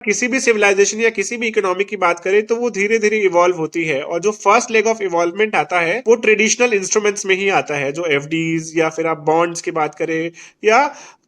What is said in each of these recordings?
किसी भी सिविलाइजेशन या किसी भी इकोनॉमी की बात करें तो वो धीरे धीरे इवॉल्व होती है, और जो फर्स्ट लेग ऑफ इवॉल्वमेंट आता है वो ट्रेडिशनल इंस्ट्रूमेंट्स में ही आता है, जो एफडीज या फिर आप बॉन्ड्स की बात करें या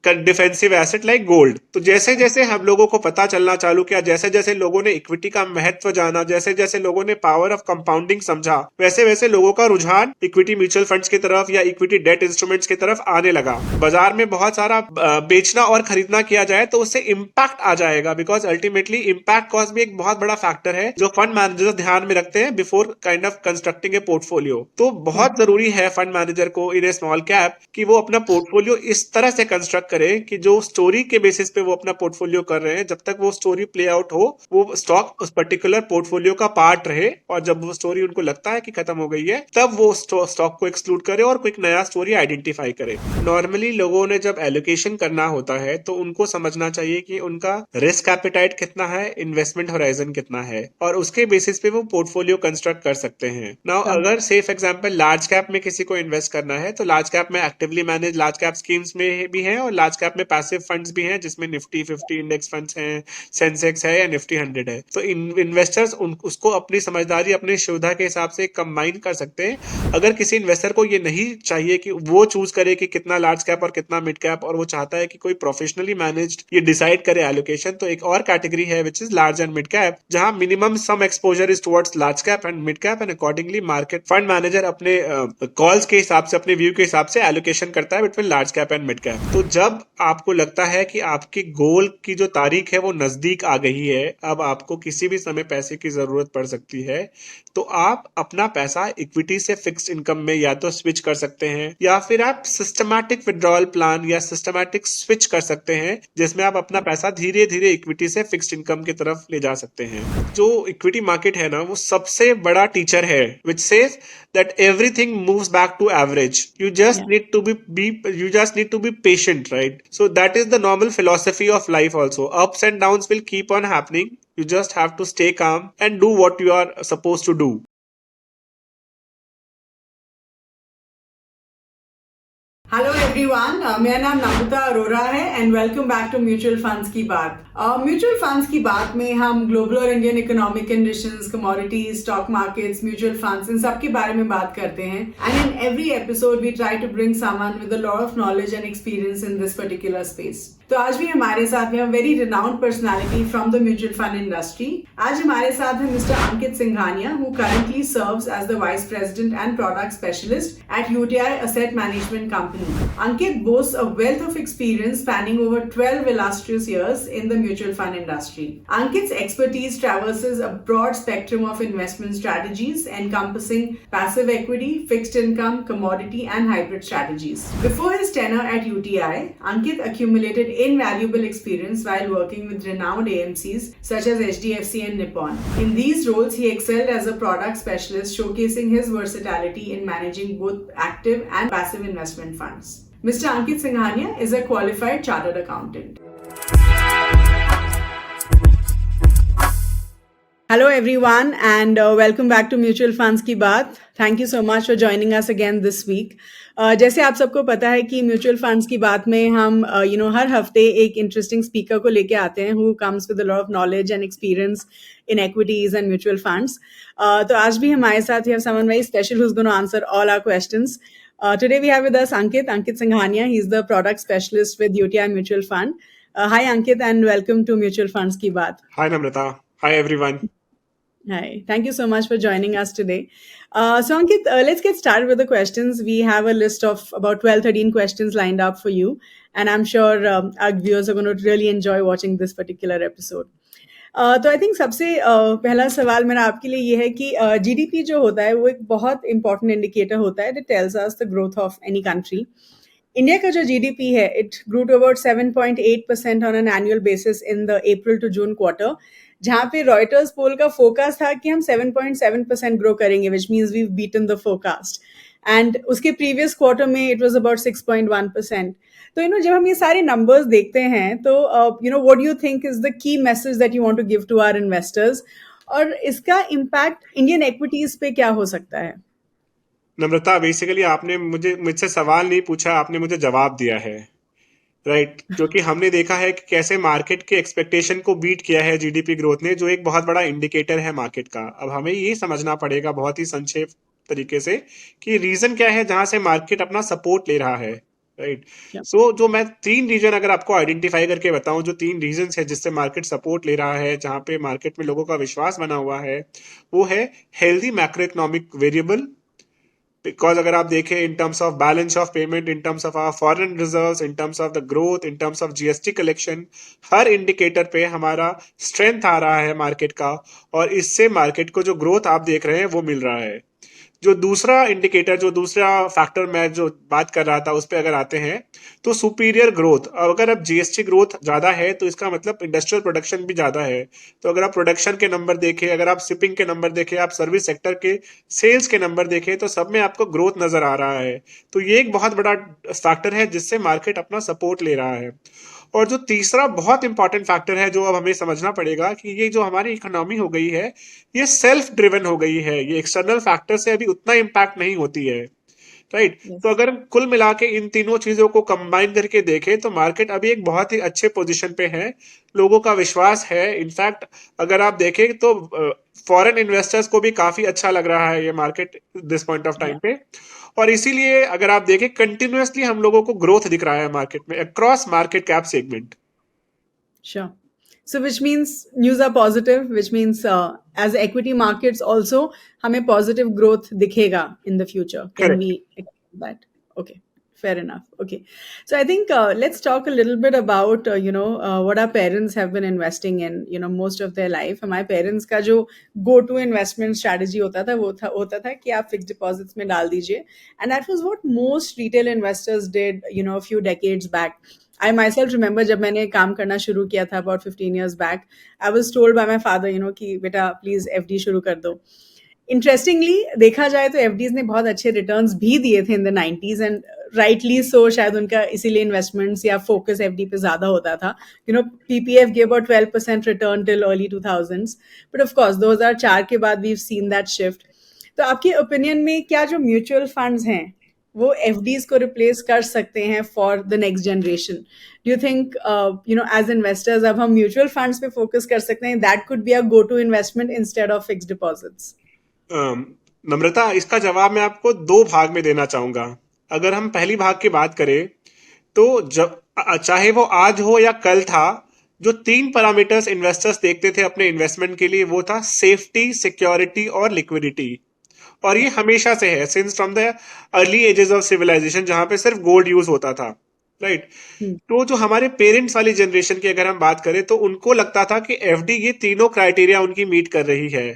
डिफेंसिव एसेट लाइक गोल्ड। तो जैसे जैसे हम लोगों को पता चलना चालू किया, जैसे जैसे लोगों ने इक्विटी का महत्व जाना, जैसे जैसे लोगों ने पावर ऑफ कंपाउंडिंग समझा, वैसे वैसे लोगों का रुझान इक्विटी म्यूचुअल फंड्स की तरफ या इक्विटी डेट इंस्ट्रूमेंट्स की तरफ आने लगा। बाजार में बहुत सारा बेचना और खरीदना किया जाए तो उससे इम्पैक्ट आ जाएगा, बिकॉज अल्टीमेटली इम्पैक्ट कॉस्ट भी एक बहुत बड़ा फैक्टर है जो फंड मैनेजर ध्यान में रखते हैं before kind of constructing A portfolio. तो बहुत जरूरी है फंड मैनेजर को इन ए स्मॉल कैप कि वो अपना पोर्टफोलियो इस तरह से कंस्ट्रक्ट करें कि जो स्टोरी के बेसिस पे वो अपना पोर्टफोलियो कर रहे हैं, जब तक वो स्टोरी प्ले आउट हो वो स्टॉक उस पर्टिकुलर पोर्टफोलियो का पार्ट रहे, और जब वो स्टोरी उनको लगता है कि खत्म हो गई है तब वो स्टॉक को एक्सक्लूड करे और कोई नया स्टोरी आइडेंटिफाई करे। नॉर्मली लोगों ने जब एलोकेशन करना होता है तो उनको समझना चाहिए कि उनका रिस्क एपेटाइट कितना है, इन्वेस्टमेंट होराइजन कितना है, और उसके बेसिस पे वो पोर्टफोलियो कंस्ट्रक्ट कर सकते हैं। नाउ अगर सेफ एग्जांपल लार्ज कैप में किसी को इन्वेस्ट करना है तो लार्ज कैप में actively manage large cap schemes में भी है, और लार्ज कैप में पैसिव फंड्स भी हैं जिसमें निफ्टी 50 इंडेक्स फंड्स हैं, सेंसेक्स है या निफ्टी 100 है। तो इन्वेस्टर्स उसको अपनी समझदारी अपनी सुविधा के हिसाब से कंबाइन कर सकते हैं। अगर किसी इन्वेस्टर को ये नहीं चाहिए कि वो चूज करे कि कितना लार्ज कैप और कितना मिड कैप, और वो चाहता है कि कोई प्रोफेशनली मैनेज्ड ये डिसाइड करे एलोकेशन, तो एक और कैटेगरी है which is large and mid cap, जहां minimum some exposure is towards large cap and mid cap, and accordingly market fund manager अपने कॉल्स के हिसाब से, अपने व्यू के हिसाब से एलोकेशन करता है between large cap and mid cap. तो जब आपको लगता है कि आपके गोल की जो तारीख है वो नजदीक आ गई है, अब आपको किसी भी समय पैसे की जरूरत पड़ सकती है, तो आप अपना पैसा इक्विटी से फिक्स्ड इनकम में या तो स्विच कर सकते हैं, या फिर आप सिस्टमैटिक विड्रॉल प्लान या सिस्टमैटिक स्विच कर सकते हैं, जिसमें आप अपना पैसा धीरे धीरे इक्विटी से फिक्स्ड इनकम की तरफ ले जा सकते हैं। जो इक्विटी मार्केट है ना, वो सबसे बड़ा टीचर है which says that everything moves back to average. You just need to you just need to be patient, right? So that is the normal philosophy of life also. Ups and downs will keep on happening. You just have to stay calm and do what you are supposed to do. Hello everyone, मेरा नाम नम्रता अरोरा है and welcome back to mutual funds की बात। Mutual funds की बात में हम global और Indian economic conditions, commodities, stock markets, mutual funds, इन सब के बारे में बात करते हैं। And in every episode we try to bring someone with a lot of knowledge and experience in this particular space. तो आज भी हमारे साथ में very renowned personality from the mutual fund industry. आज हमारे साथ है mister Ankit Singhania, who currently serves as the vice president and product specialist at UTI asset management company. Ankit boasts a wealth of experience spanning over 12 illustrious years in the mutual fund industry. Ankit's expertise traverses a broad spectrum of investment strategies encompassing passive equity, fixed income, commodity and hybrid strategies. Before his tenure at UTI, Ankit accumulated invaluable experience while working with renowned AMCs such as HDFC and Nippon. In these roles, he excelled as a product specialist, showcasing his versatility in managing both active and passive investment funds. Mr. Ankit Singhania is a qualified chartered accountant. Hello everyone and welcome back to Mutual Funds की बात. Thank you so much for joining us again this week. जैसे आप सबको पता है कि mutual funds की बात में हम हर हफ्ते एक इंटरेस्टिंग स्पीकर को लेके आते हैं who comes with a lot of knowledge and experience in equities and mutual funds. तो आज भी हमारे साथ we have someone very special who is going to answer all our questions. Today we have with us Ankit Singhania. He's the product specialist with UTI Mutual Fund. Hi Ankit and welcome to Mutual Funds Ki Baat. Hi Namrata. Hi everyone. Hi. Thank you so much for joining us today. So Ankit, let's get started with the questions. We have a list of about 12-13 questions lined up for you. And I'm sure our viewers are going to really enjoy watching this particular episode. तो I think सबसे पहला सवाल मेरा आपके लिए ये है कि जीडीपी जो होता है वो एक बहुत इंपॉर्टेंट इंडिकेटर होता है that tells us the growth of any country. India का जो जीडीपी है it grow to about 7.8% on an annual basis in the April to June quarter, जहाँ पे रॉयटर्स पोल का फोकास था कि हम 7.7% ग्रो करेंगे, which means we beaten the forecast. And उसके प्रीवियस क्वार्टर में इट वाज अबाउट 6.1%. तो जब हम ये सारे नंबर्स देखते हैं तो what do you think is the key message that you want to give to our investors, और इसका इम्पैक्ट इंडियन इक्विटीज पे क्या हो सकता है? नम्रता, बेसिकली आपने मुझसे सवाल नहीं पूछा, आपने मुझे जवाब दिया है. राइट, क्योंकि हमने देखा है कि कैसे मार्केट के एक्सपेक्टेशन को बीट किया है जीडीपी ग्रोथ ने, जो एक बहुत बड़ा इंडिकेटर है मार्केट का। अब हमें ये समझना पड़ेगा बहुत ही संक्षेप तरीके से कि रीजन क्या है जहां से मार्केट अपना सपोर्ट ले रहा है। राइट। Yeah. सो जो मैं तीन रीजन अगर आपको आइडेंटिफाई करके बताऊं, जो तीन रीजन है जिससे मार्केट सपोर्ट ले रहा है, जहां पे मार्केट में लोगों का विश्वास बना हुआ है, वो है healthy macro economic variable. Because अगर आप देखें in terms of balance of payment, in terms of our foreign reserves, in terms of the growth, in terms of GST collection, हर इंडिकेटर पे हमारा स्ट्रेंथ आ रहा है मार्केट का, और इससे मार्केट को जो ग्रोथ आप देख रहे हैं वो मिल रहा है। जो दूसरा इंडिकेटर, जो दूसरा फैक्टर मैं जो बात कर रहा था उस पर अगर आते हैं, तो सुपीरियर ग्रोथ। अगर अब जीएसटी ग्रोथ ज्यादा है तो इसका मतलब इंडस्ट्रियल प्रोडक्शन भी ज्यादा है। तो अगर आप प्रोडक्शन के नंबर देखें, अगर आप शिपिंग के नंबर देखें, आप सर्विस सेक्टर के सेल्स के नंबर देखें, तो सब में आपको ग्रोथ नजर आ रहा है। तो ये एक बहुत बड़ा फैक्टर है जिससे मार्केट अपना सपोर्ट ले रहा है। और जो तीसरा बहुत इंपॉर्टेंट फैक्टर है जो अब हमें समझना पड़ेगा कि ये जो हमारी इकोनॉमी हो गई है, ये सेल्फ ड्रिवन हो गई है, ये एक्सटर्नल फैक्टर से अभी उतना इम्पैक्ट नहीं होती है। राइट। तो Yes. अगर कुल मिला के इन तीनों चीजों को कंबाइन करके देखें तो मार्केट अभी एक बहुत ही अच्छे पोजीशन पे है, लोगों का विश्वास है। इनफैक्ट अगर आप देखें तो फॉरेन इन्वेस्टर्स को भी काफी अच्छा लग रहा है ये market this point of time Yeah. पे। और इसीलिए अगर आप देखें कंटिन्यूअसली हम लोगों को ग्रोथ दिख रहा है मार्केट में across market cap segment. Sure. So which means news are positive, which means as equity markets also हमें positive growth दिखेगा in the future. Can correct. we expect that? Okay, fair enough. Okay, so I think let's talk a little bit about what our parents have been investing in most of their life. हमारे parents का जो go to investment strategy होता था कि आप fixed deposits में डाल दीजिए, and that was what most retail investors did a few decades back. I myself remember जब मैंने काम करना शुरू किया था about 15 years back, I was told by my father, कि बेटा प्लीज एफडी शुरू कर दो। इंटरेस्टिंगली देखा जाए तो एफडीज ने बहुत अच्छे रिटर्न्स भी दिए थे in the 90s, and rightly so, शायद उनका इसीलिए इन्वेस्टमेंट्स या फोकस एफडी पे ज्यादा होता था। PPF gave about 12% return till early 2000s, but of course 2004 के बाद वी सीन दैट शिफ्ट। तो आपके ओपिनियन में क्या जो म्यूचुअल फंड्स हैं वो एफडीज को रिप्लेस कर सकते हैं for the next generation? Do you think as investors अब हम म्यूचुअल फंड्स पे फोकस कर सकते हैं, that could be a go to investment instead of fixed deposits? Namrata, इसका जवाब मैं आपको दो भाग में देना चाहूंगा। अगर हम पहली भाग की बात करें तो जब चाहे वो आज हो या कल था, जो तीन पैरामीटर्स इन्वेस्टर्स देखते थे अपने इन्वेस्टमेंट के लिए, वो था सेफ्टी, सिक्योरिटी और लिक्विडिटी। और ये हमेशा से है, since from the early ages of civilisation, जहां पे सिर्फ गोल्ड यूज होता था। राइट। तो जो हमारे पेरेंट्स वाली जनरेशन की अगर हम बात करें तो उनको लगता था कि एफडी ये तीनों क्राइटेरिया उनकी मीट कर रही है।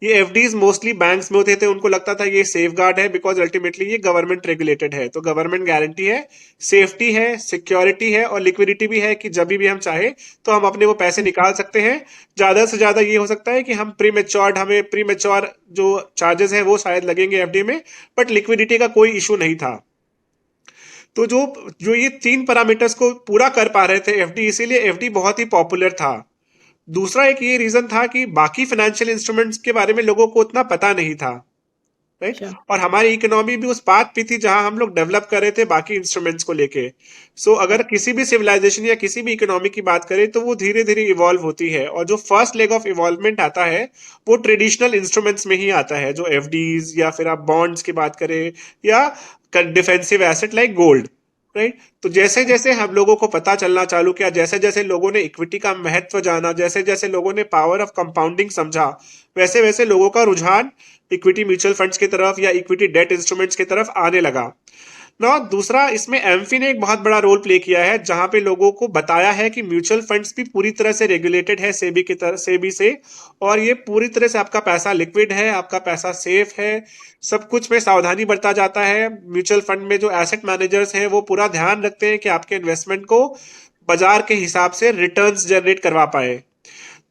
ये एफडीज मोस्टली बैंक्स में होते थे, उनको लगता था ये सेफ गार्ड है, बिकॉज अल्टीमेटली ये गवर्नमेंट रेगुलेटेड है, तो गवर्नमेंट गारंटी है, सेफ्टी है, सिक्योरिटी है और लिक्विडिटी भी है कि जब भी हम चाहे तो हम अपने वो पैसे निकाल सकते हैं। ज्यादा से ज्यादा ये हो सकता है कि हम हमें प्री मेच्योर जो चार्जेस है वो शायद लगेंगे एफडी में, बट लिक्विडिटी का कोई इशू नहीं था। तो जो जो ये तीन पैरामीटर्स को पूरा कर पा रहे थे एफडी, इसीलिए एफडी बहुत ही पॉपुलर था। दूसरा एक ये रीजन था कि बाकी फाइनेंशियल इंस्ट्रूमेंट्स के बारे में लोगों को उतना पता नहीं था। राइट। Sure. और हमारी इकोनॉमी भी उस बात पे थी जहां हम लोग डेवलप कर रहे थे बाकी इंस्ट्रूमेंट्स को लेके। सो अगर किसी भी सिविलाइजेशन या किसी भी इकोनॉमी की बात करें तो वो धीरे धीरे इवॉल्व होती है, और जो फर्स्ट लेग ऑफ इवॉल्वमेंट आता है वो ट्रेडिशनल इंस्ट्रूमेंट्स में ही आता है, जो एफडीज या फिर आप बॉन्ड्स की बात करें या defensive asset like gold. Right. तो जैसे जैसे हम लोगों को पता चलना चालू किया, जैसे जैसे लोगों ने इक्विटी का महत्व जाना, जैसे जैसे लोगों ने पावर ऑफ कंपाउंडिंग समझा, वैसे वैसे लोगों का रुझान इक्विटी म्यूचुअल फंड्स की तरफ या इक्विटी डेट इंस्ट्रूमेंट्स की तरफ आने लगा। ना दूसरा, इसमें एमफी ने एक बहुत बड़ा रोल प्ले किया है, जहां पे लोगों को बताया है कि म्यूचुअल फंड्स भी पूरी तरह से रेगुलेटेड है सेबी की तरफ, सेबी से, और ये पूरी तरह से आपका पैसा लिक्विड है, आपका पैसा सेफ है, सब कुछ में सावधानी बरता जाता है। म्यूचुअल फंड में जो एसेट मैनेजर्स हैं वो पूरा ध्यान रखते हैं कि आपके इन्वेस्टमेंट को बाजार के हिसाब से रिटर्न्स जनरेट करवा पाए।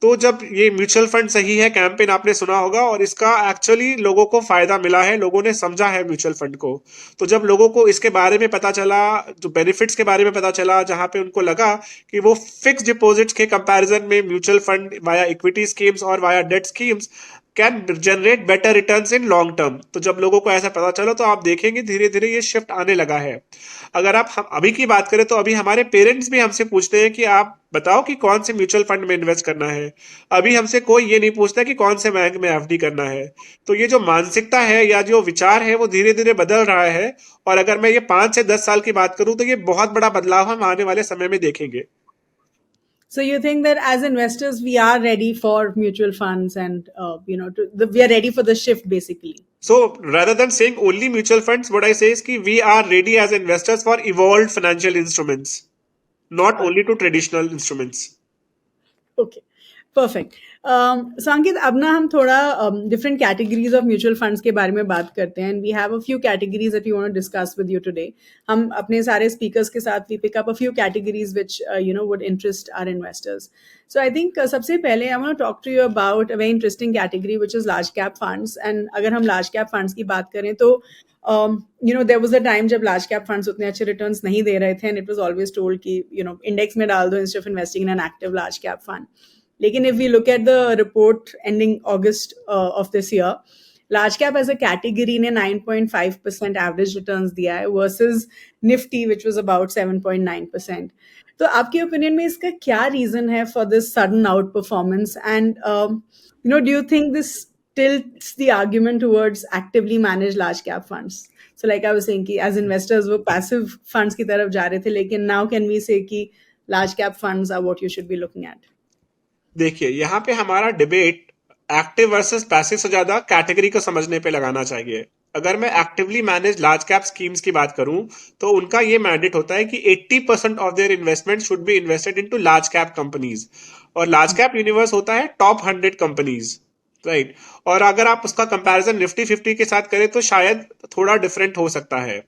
तो जब ये म्यूचुअल फंड सही है कैंपेन आपने सुना होगा, और इसका एक्चुअली लोगों को फायदा मिला है, लोगों ने समझा है म्यूचुअल फंड को। तो जब लोगों को इसके बारे में पता चला, जो बेनिफिट्स के बारे में पता चला, जहां पे उनको लगा कि वो फिक्स डिपॉजिट्स के कंपैरिजन में mutual fund via equity schemes और via debt schemes can generate better returns in long term. तो जब लोगों को ऐसा पता चला तो आप देखेंगे धीरे धीरे ये शिफ्ट आने लगा है। अगर आप हम अभी की बात करें तो अभी हमारे पेरेंट्स भी हमसे पूछते हैं कि आप बताओ कि कौन से म्यूचुअल फंड में इन्वेस्ट करना है। अभी हमसे कोई ये नहीं पूछता कि कौन से बैंक में एफडी करना है। तो ये जो मानसिकता है या जो विचार है वो धीरे धीरे बदल रहा है। और अगर मैं ये 5 से 10 साल की बात करूं तो ये बहुत बड़ा बदलाव हम आने वाले समय में देखेंगे। So you think that as investors, we are ready for mutual funds, and we are ready for the shift, basically. So rather than saying only mutual funds, what I say is कि we are ready as investors for evolved financial instruments, not only to traditional instruments. Okay, perfect. So Ankit, अब ना हम थोड़ा different categories of mutual funds के बारे में बात करते हैं, and we have a few categories that we want to discuss with you today. हम अपने सारे speakers के साथ we pick up a few categories which would interest our investors. So I think सबसे पहले I want to talk to you about a very interesting category which is large cap funds. And अगर हम large cap funds की बात करें तो there was a time जब large cap funds उतने अच्छे returns नहीं दे रहे थे, and it was always told कि index में डाल दो instead of investing in an active large cap fund. Lekin if we look at the report ending August of this year, large cap as a category ने 9.5% average returns दिया है versus Nifty which was about 7.9%. तो आपके opinion में इसका क्या reason है for this sudden outperformance, and do you think this tilts the argument towards actively managed large cap funds? So like I was saying कि as investors वो passive funds की तरफ जा रहे थे, लेकिन now can we say कि large cap funds are what you should be looking at? देखिए यहाँ पे हमारा डिबेट एक्टिव वर्सेस पैसिव से ज्यादा कैटेगरी को समझने पे लगाना चाहिए। अगर मैं actively manage large cap schemes की बात करूं तो उनका ये मैंडेट होता है कि 80% of their investment should be invested into large cap companies, और लार्ज कैप यूनिवर्स होता है टॉप 100 कंपनीज, राइट। और अगर आप उसका कंपैरिजन निफ्टी 50 के साथ करें तो शायद थोड़ा डिफरेंट हो सकता है।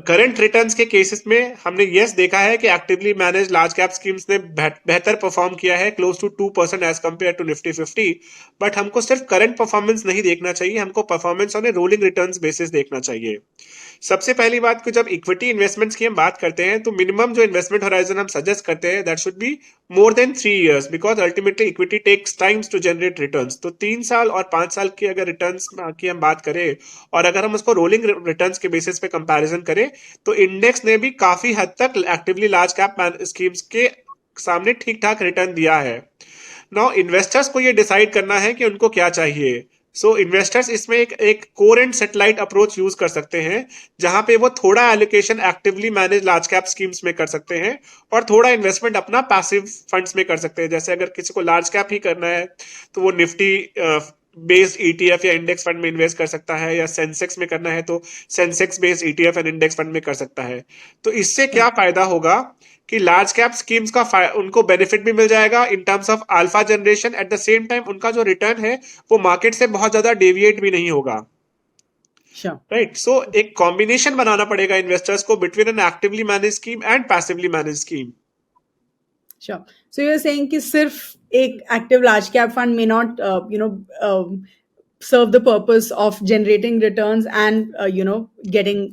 करंट रिटर्न्स के केसेस में हमने यस देखा है कि actively manage large cap schemes ने बेहतर परफॉर्म किया है, close to 2% as compare to Nifty 50। But हमको सिर्फ करंट परफॉर्मेंस नहीं देखना चाहिए, हमको performance on a rolling returns basis देखना चाहिए। सबसे पहली बात कि जब इक्विटी इन्वेस्टमेंट्स की हम बात करते हैं तो मिनिमम जो इन्वेस्टमेंट होराइजन हम सजेस्ट करते हैं that should be more than 3 years, because ultimately equity takes times to generate returns. तो 3 साल और 5 साल की अगर रिटर्न्स की हम बात करें और अगर हम उसको रोलिंग रिटर्न्स के बेसिस पे कंपैरिजन करें तो इंडेक्स ने भी काफी हद तक एक्टिवली लार्ज कैप स्कीम्स के सामने ठीक ठाक रिटर्न दिया है। नाउ इन्वेस्टर्स को ये डिसाइड करना है कि उनको क्या चाहिए। सो इन्वेस्टर्स इसमें एक core and satellite approach use कर सकते हैं, जहां पे वो थोड़ा allocation actively manage large cap schemes में कर सकते हैं और थोड़ा इन्वेस्टमेंट अपना पैसिव फंड्स में कर सकते हैं। जैसे अगर किसी को लार्ज कैप ही करना है तो वो निफ्टी बेस्ड ईटीएफ या इंडेक्स फंड में इन्वेस्ट कर सकता है, या सेंसेक्स में करना है तो Sensex based ETF and index fund में कर सकता है। तो इससे क्या फायदा होगा कि लार्ज कैप स्कीम्स का उनको बेनिफिट भी मिल जाएगा इन terms of alpha generation, at the same time उनका जो रिटर्न है वो मार्केट से बहुत ज्यादा डेविएट भी नहीं होगा, राइट। सो एक कॉम्बिनेशन बनाना पड़ेगा इन्वेस्टर्स को between an actively manage scheme and passively manage scheme. Sure. So you're saying कि सिर्फ एक active large cap fund may not, serve the purpose of generating returns and, getting,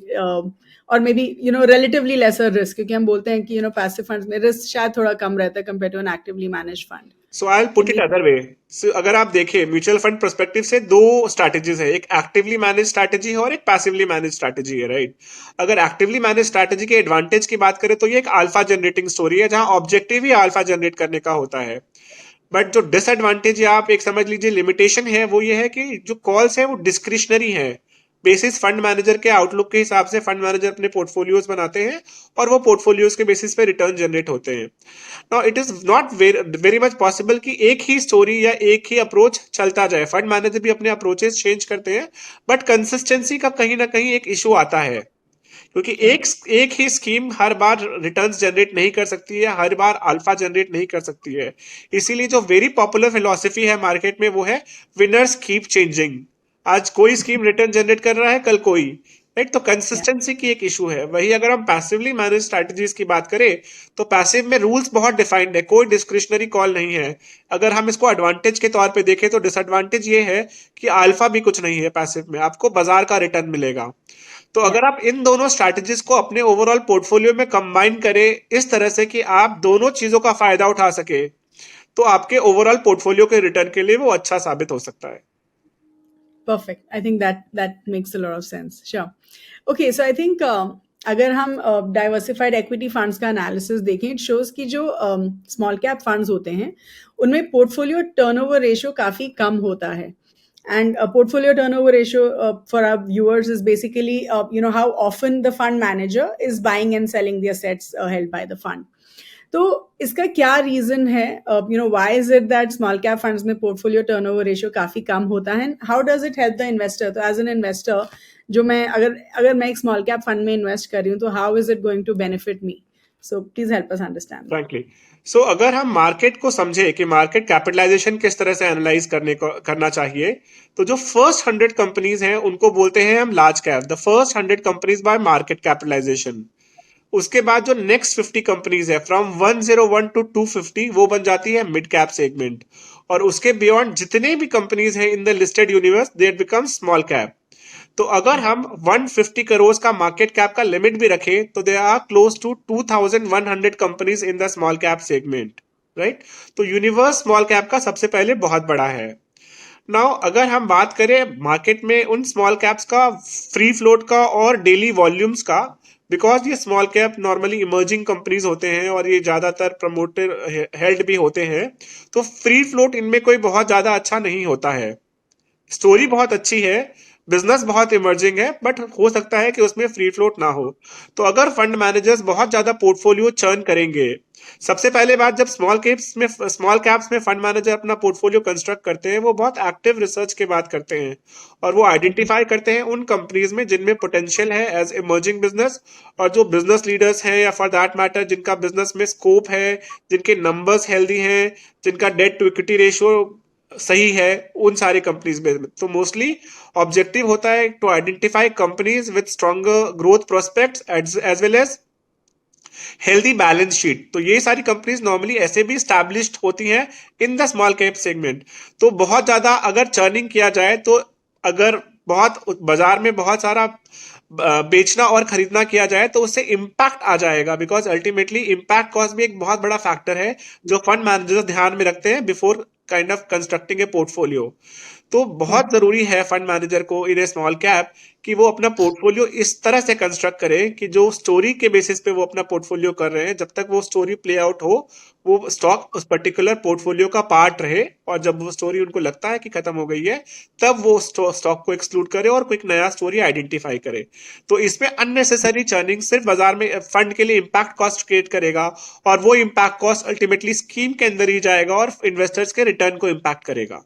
or maybe, relatively lesser risk, क्योंकि हम बोलते हैं कि, passive funds में risk शायद थोड़ा कम रहता है compared to an actively managed fund. So I'll put it other way. So अगर आप देखें म्यूचुअल फंड पर्सपेक्टिव से दो स्ट्रैटेजीज है, एक एक्टिवली मैनेज स्ट्रैटेजी है और एक पैसिवली मैनेज स्ट्रैटेजी है, राइट। अगर एक्टिवली मैनेज स्ट्रैटेजी के एडवांटेज की बात करें तो ये एक अल्फा जनरेटिंग स्टोरी है जहां ऑब्जेक्टिव ही अल्फा जनरेट करने का होता है। बट जो डिसएडवांटेज या आप एक समझ लीजिए लिमिटेशन है वो ये है कि जो कॉल्स है वो डिस्क्रिशनरी है। बेसिस फंड मैनेजर के आउटलुक के हिसाब से फंड मैनेजर अपने पोर्टफोलियोज बनाते हैं और वो पोर्टफोलियोज के बेसिस पे रिटर्न जनरेट होते हैं। Now it is not very much possible कि एक ही स्टोरी या एक ही अप्रोच चलता जाए। फंड मैनेजर भी अपने अप्रोचेस चेंज करते हैं, बट कंसिस्टेंसी का कहीं ना कहीं एक इशू आता है, क्योंकि एक ही स्कीम हर बार रिटर्न्स जनरेट नहीं कर सकती है, हर बार अल्फा जनरेट नहीं कर सकती है। इसीलिए जो वेरी पॉपुलर फिलॉसफी है मार्केट में वो है विनर्स कीप चेंजिंग। आज कोई स्कीम रिटर्न जनरेट कर रहा है, कल कोई, राइट। तो कंसिस्टेंसी की एक इशू है। वही अगर हम पैसिवली मैनेज स्ट्रैटेजीज की बात करें तो पैसिव में रूल्स बहुत डिफाइंड है, कोई डिस्क्रिशनरी कॉल नहीं है। अगर हम इसको एडवांटेज के तौर पे देखें तो डिसएडवांटेज ये है कि अल्फा भी कुछ नहीं है पैसिव में, आपको बाजार का रिटर्न मिलेगा। तो अगर आप इन दोनों स्ट्रैटेजीज को अपने ओवरऑल पोर्टफोलियो में कंबाइन करें इस तरह से कि आप दोनों चीजों का फायदा उठा सके, तो आपके ओवरऑल पोर्टफोलियो के रिटर्न के लिए वो अच्छा साबित हो सकता है। Perfect. I think that makes a lot of sense. Sure. Okay, so I think अगर हम डाइवर्सिफाइड इक्विटी फंड्स का एनालिसिस देखें, इट शोज कि जो स्मॉल कैप फंड्स होते हैं उनमें पोर्टफोलियो टर्नओवर रेशियो काफ़ी कम होता है. And a portfolio turnover ratio for our viewers is basically, how often the fund manager is buying and selling the assets held by the fund. तो इसका क्या reason है, why is it that small cap funds में portfolio turnover ratio काफी कम होता है, how does it help the investor? तो एज एन इन्वेस्टर, जो मैं अगर मैं एक स्मॉल कैप फंड में इन्वेस्ट कर रही हूँ, तो how is it going to benefit me? So please help us understand. Frankly, so अगर हम मार्केट को समझे कि मार्केट कैपिटलाइजेशन किस तरह से एनालाइज करना चाहिए, तो जो फर्स्ट 100 कंपनीज हैं उनको बोलते हैं हम large cap, the first 100 companies by market capitalisation. उसके बाद जो नेक्स्ट 50 कंपनीज है फ्रॉम 101 टू 250, वो बन जाती है मिड कैप सेगमेंट. और उसके बियॉन्ड जितने भी कंपनीज हैं in the listed universe, they become small cap. तो अगर हम 150 करोड़ का मार्केट कैप का लिमिट भी रखें, तो they are close to 2100 companies in the small cap segment, right? तो यूनिवर्स स्मॉल कैप का सबसे पहले बहुत बड़ा है. नाउ अगर हम बात करें मार्केट में उन स्मॉल कैप्स का फ्री फ्लोट का और डेली वॉल्यूम्स का, बिकॉज ये small cap normally emerging companies होते हैं और ये ज्यादातर प्रमोटर हेल्ड भी होते हैं, तो फ्री फ्लोट इनमें कोई बहुत ज्यादा अच्छा नहीं होता है. स्टोरी बहुत अच्छी है, बिजनेस बहुत इमर्जिंग है, बट हो सकता है कि उसमें फ्री फ्लोट ना हो. तो अगर फंड मैनेजर्स बहुत ज्यादा पोर्टफोलियो चर्न करेंगे, सबसे पहले बात, जब स्मॉल कैप्स में फंड मैनेजर अपना पोर्टफोलियो कंस्ट्रक्ट करते हैं, वो बहुत एक्टिव रिसर्च के बात करते हैं और वो आइडेंटिफाई करते हैं उन कंपनीज में जिनमें पोटेंशियल है एज इमर्जिंग बिजनेस, और जो बिजनेस लीडर्स हैं या फॉर दैट मैटर जिनका बिजनेस में स्कोप है, जिनके नंबर्स हेल्दी हैं, जिनका डेट टू इक्विटी रेशियो सही है, उन सारी कंपनीज में. तो मोस्टली ऑब्जेक्टिव होता है to identify companies with stronger growth prospects as well as healthy balance sheet. तो ये सारी कंपनीज नॉर्मली ऐसे भी स्टैब्लिश्ड होती हैं इन द स्मॉल कैप सेगमेंट. तो बहुत ज्यादा अगर चर्निंग किया जाए, तो अगर बहुत बाजार में बहुत सारा बेचना और खरीदना किया जाए, तो उससे इम्पैक्ट आ जाएगा, बिकॉज अल्टीमेटली इम्पैक्ट कॉस्ट भी एक बहुत बड़ा फैक्टर है जो फंड मैनेजर्स ध्यान में रखते हैं before kind of constructing A portfolio. तो बहुत जरूरी है फंड मैनेजर को इन ए स्मॉल कैप कि वो अपना पोर्टफोलियो इस तरह से कंस्ट्रक्ट करे कि जो स्टोरी के बेसिस पे वो अपना पोर्टफोलियो कर रहे हैं, जब तक वो स्टोरी प्ले आउट हो, वो स्टॉक उस पर्टिकुलर पोर्टफोलियो का पार्ट रहे, और जब वो स्टोरी उनको लगता है कि खत्म हो गई है, तब वो स्टॉक को एक्सक्लूड करे और कोई नया स्टोरी आइडेंटिफाई करे. तो इसमें अननेसेसरी चर्निंग सिर्फ बाजार में फंड के लिए इम्पैक्ट कॉस्ट क्रिएट करेगा, और वो इम्पैक्ट कॉस्ट अल्टीमेटली स्कीम के अंदर ही जाएगा और इन्वेस्टर्स के रिटर्न को इम्पैक्ट करेगा.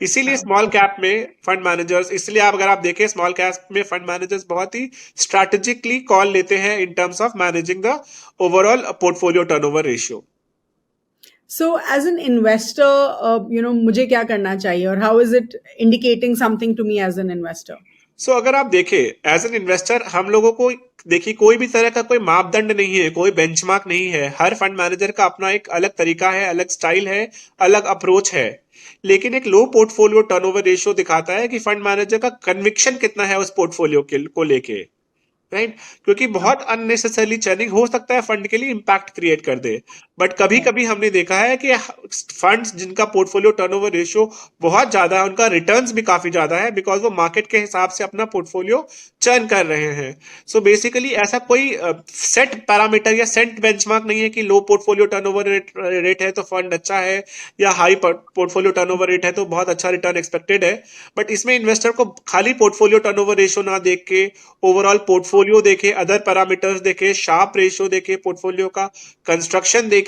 इसीलिए स्मॉल कैप में फंड मैनेजर्स, इसलिए अगर आप देखें स्मॉल कैप में फंड मैनेजर्स बहुत ही स्ट्रैटेजिकली कॉल लेते हैं in terms of managing the overall portfolio turnover ratio. So as an investor, मुझे क्या करना चाहिए, और how is it indicating something to me as an investor? So अगर आप देखें एज एन इन्वेस्टर, हम लोगों को देखिए कोई भी तरह का कोई मापदंड नहीं है, कोई बेंचमार्क नहीं है. हर फंड मैनेजर का अपना एक अलग तरीका है, अलग स्टाइल है, अलग अप्रोच है. लेकिन एक लो पोर्टफोलियो टर्नओवर रेशियो दिखाता है कि फंड मैनेजर का कन्विक्शन कितना है उस पोर्टफोलियो को लेके, राइट? क्योंकि बहुत अननेसेसरली चर्निंग हो सकता है फंड के लिए इम्पैक्ट क्रिएट कर दे, बट कभी कभी हमने देखा है कि फंड्स जिनका पोर्टफोलियो टर्नओवर रेशियो बहुत ज्यादा है, उनका रिटर्न्स भी काफी ज्यादा है, बिकॉज वो मार्केट के हिसाब से अपना पोर्टफोलियो चर्न कर रहे हैं. सो बेसिकली ऐसा कोई सेट पैरामीटर या सेट बेंचमार्क नहीं है कि लो पोर्टफोलियो टर्नओवर रेट है तो फंड अच्छा है, या हाई पोर्टफोलियो टर्नओवर रेट है तो बहुत अच्छा रिटर्न एक्सपेक्टेड है. बट इसमें इन्वेस्टर को खाली पोर्टफोलियो टर्नओवर रेशियो ना देख के ओवरऑल पोर्टफोलियो देखे, अदर पैरामीटर्स देखे, शार्प रेशियो देखे, पोर्टफोलियो का कंस्ट्रक्शन देखे,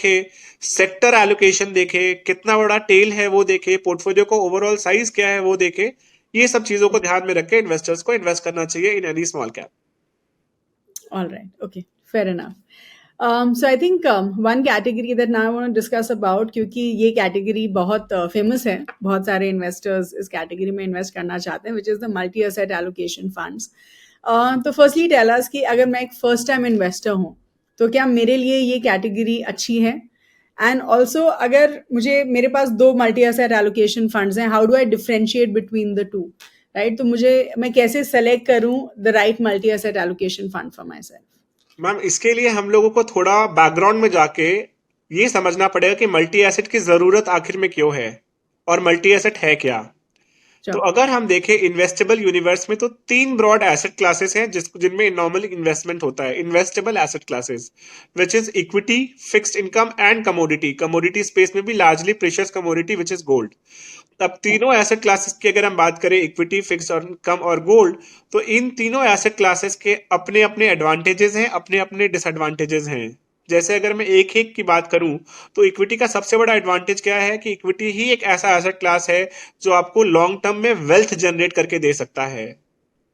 सेक्टर एलोकेशन देखे, कितना बड़ा टेल है वो देखे, पोर्टफोलियो को ओवरऑल साइज क्या है वो देखे. ये सब चीजों को ध्यान में रख के इन्वेस्टर्स को इन्वेस्ट करना चाहिए in any small cap. All right. Okay. Fair enough. So I think one category that now I want to discuss about, क्योंकि ये category बहुत famous है, बहुत सारे investors इस category में invest करना चाहते हैं, which is the multi-asset allocation funds. तो firstly tell us कि अगर मैं एक first time investor हूँ, तो क्या मेरे लिए ये category अच्छी है? And also अगर मेरे पास दो multi-asset allocation funds हैं, how do I differentiate between the two? Right? तो मैं कैसे select करूँ the right multi-asset allocation fund for myself? Ma'am, इसके लिए हम लोगों को थोड़ा बैकग्राउंड में जाके ये समझना पड़ेगा कि मल्टी एसेट की जरूरत आखिर में क्यों है और मल्टी एसेट है क्या। तो Sure. अगर हम देखें इन्वेस्टेबल यूनिवर्स में, तो तीन ब्रॉड एसेट क्लासेस हैं जिनमें नॉर्मली इन्वेस्टमेंट होता है। Investable asset classes which is equity, fixed income and commodity. Commodity space में भी largely precious commodity which is gold. अब तीनों एसेट क्लासेस की अगर हम बात करें, इक्विटी, फिक्स्ड इनकम और गोल्ड, तो इन तीनों एसेट क्लासेस के अपने अपने एडवांटेजेस हैं, अपने अपने डिसएडवांटेजेस हैं। जैसे अगर मैं एक एक की बात करूं, तो इक्विटी का सबसे बड़ा एडवांटेज क्या है कि इक्विटी ही एक ऐसा एसेट क्लास है जो आपको लॉन्ग टर्म में वेल्थ जनरेट करके दे सकता है,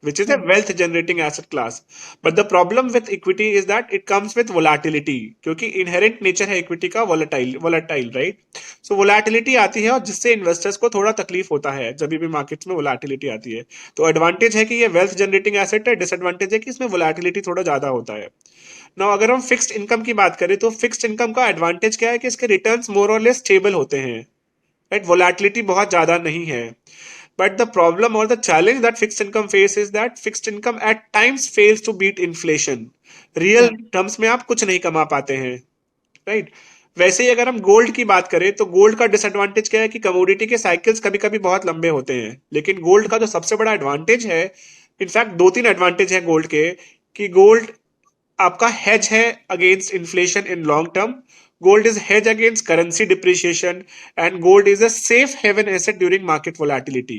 which is a Correct. wealth generating asset class. But the problem with equity is that it comes with volatility, क्योंकि inherent nature है equity का volatile, right? So volatility आती है और जिससे investors को थोड़ा तकलीफ होता है जब भी markets में volatility आती है। तो advantage है कि ये wealth generating asset है, disadvantage है कि इसमें volatility थोड़ा ज्यादा होता है। Now अगर हम fixed income की बात करें, तो fixed income का advantage क्या है कि इसके returns more or less stable होते हैं, right? Volatility बहुत ज्यादा नहीं है। But the problem or the challenge that fixed income face is that fixed income at times fails to beat inflation. Real Yeah. Terms में आप कुछ नहीं कमा पाते हैं, राइट। वैसे ही अगर हम गोल्ड की बात करें, तो गोल्ड का डिसएडवांटेज क्या है कि कमोडिटी के साइकिल्स कभी कभी बहुत लंबे होते हैं, लेकिन गोल्ड का जो सबसे बड़ा एडवांटेज है, इनफैक्ट दो तीन एडवांटेज है गोल्ड के, कि गोल्ड आपका हेज है against inflation in long term. Gold is hedge against currency depreciation and gold is a safe haven asset during market volatility,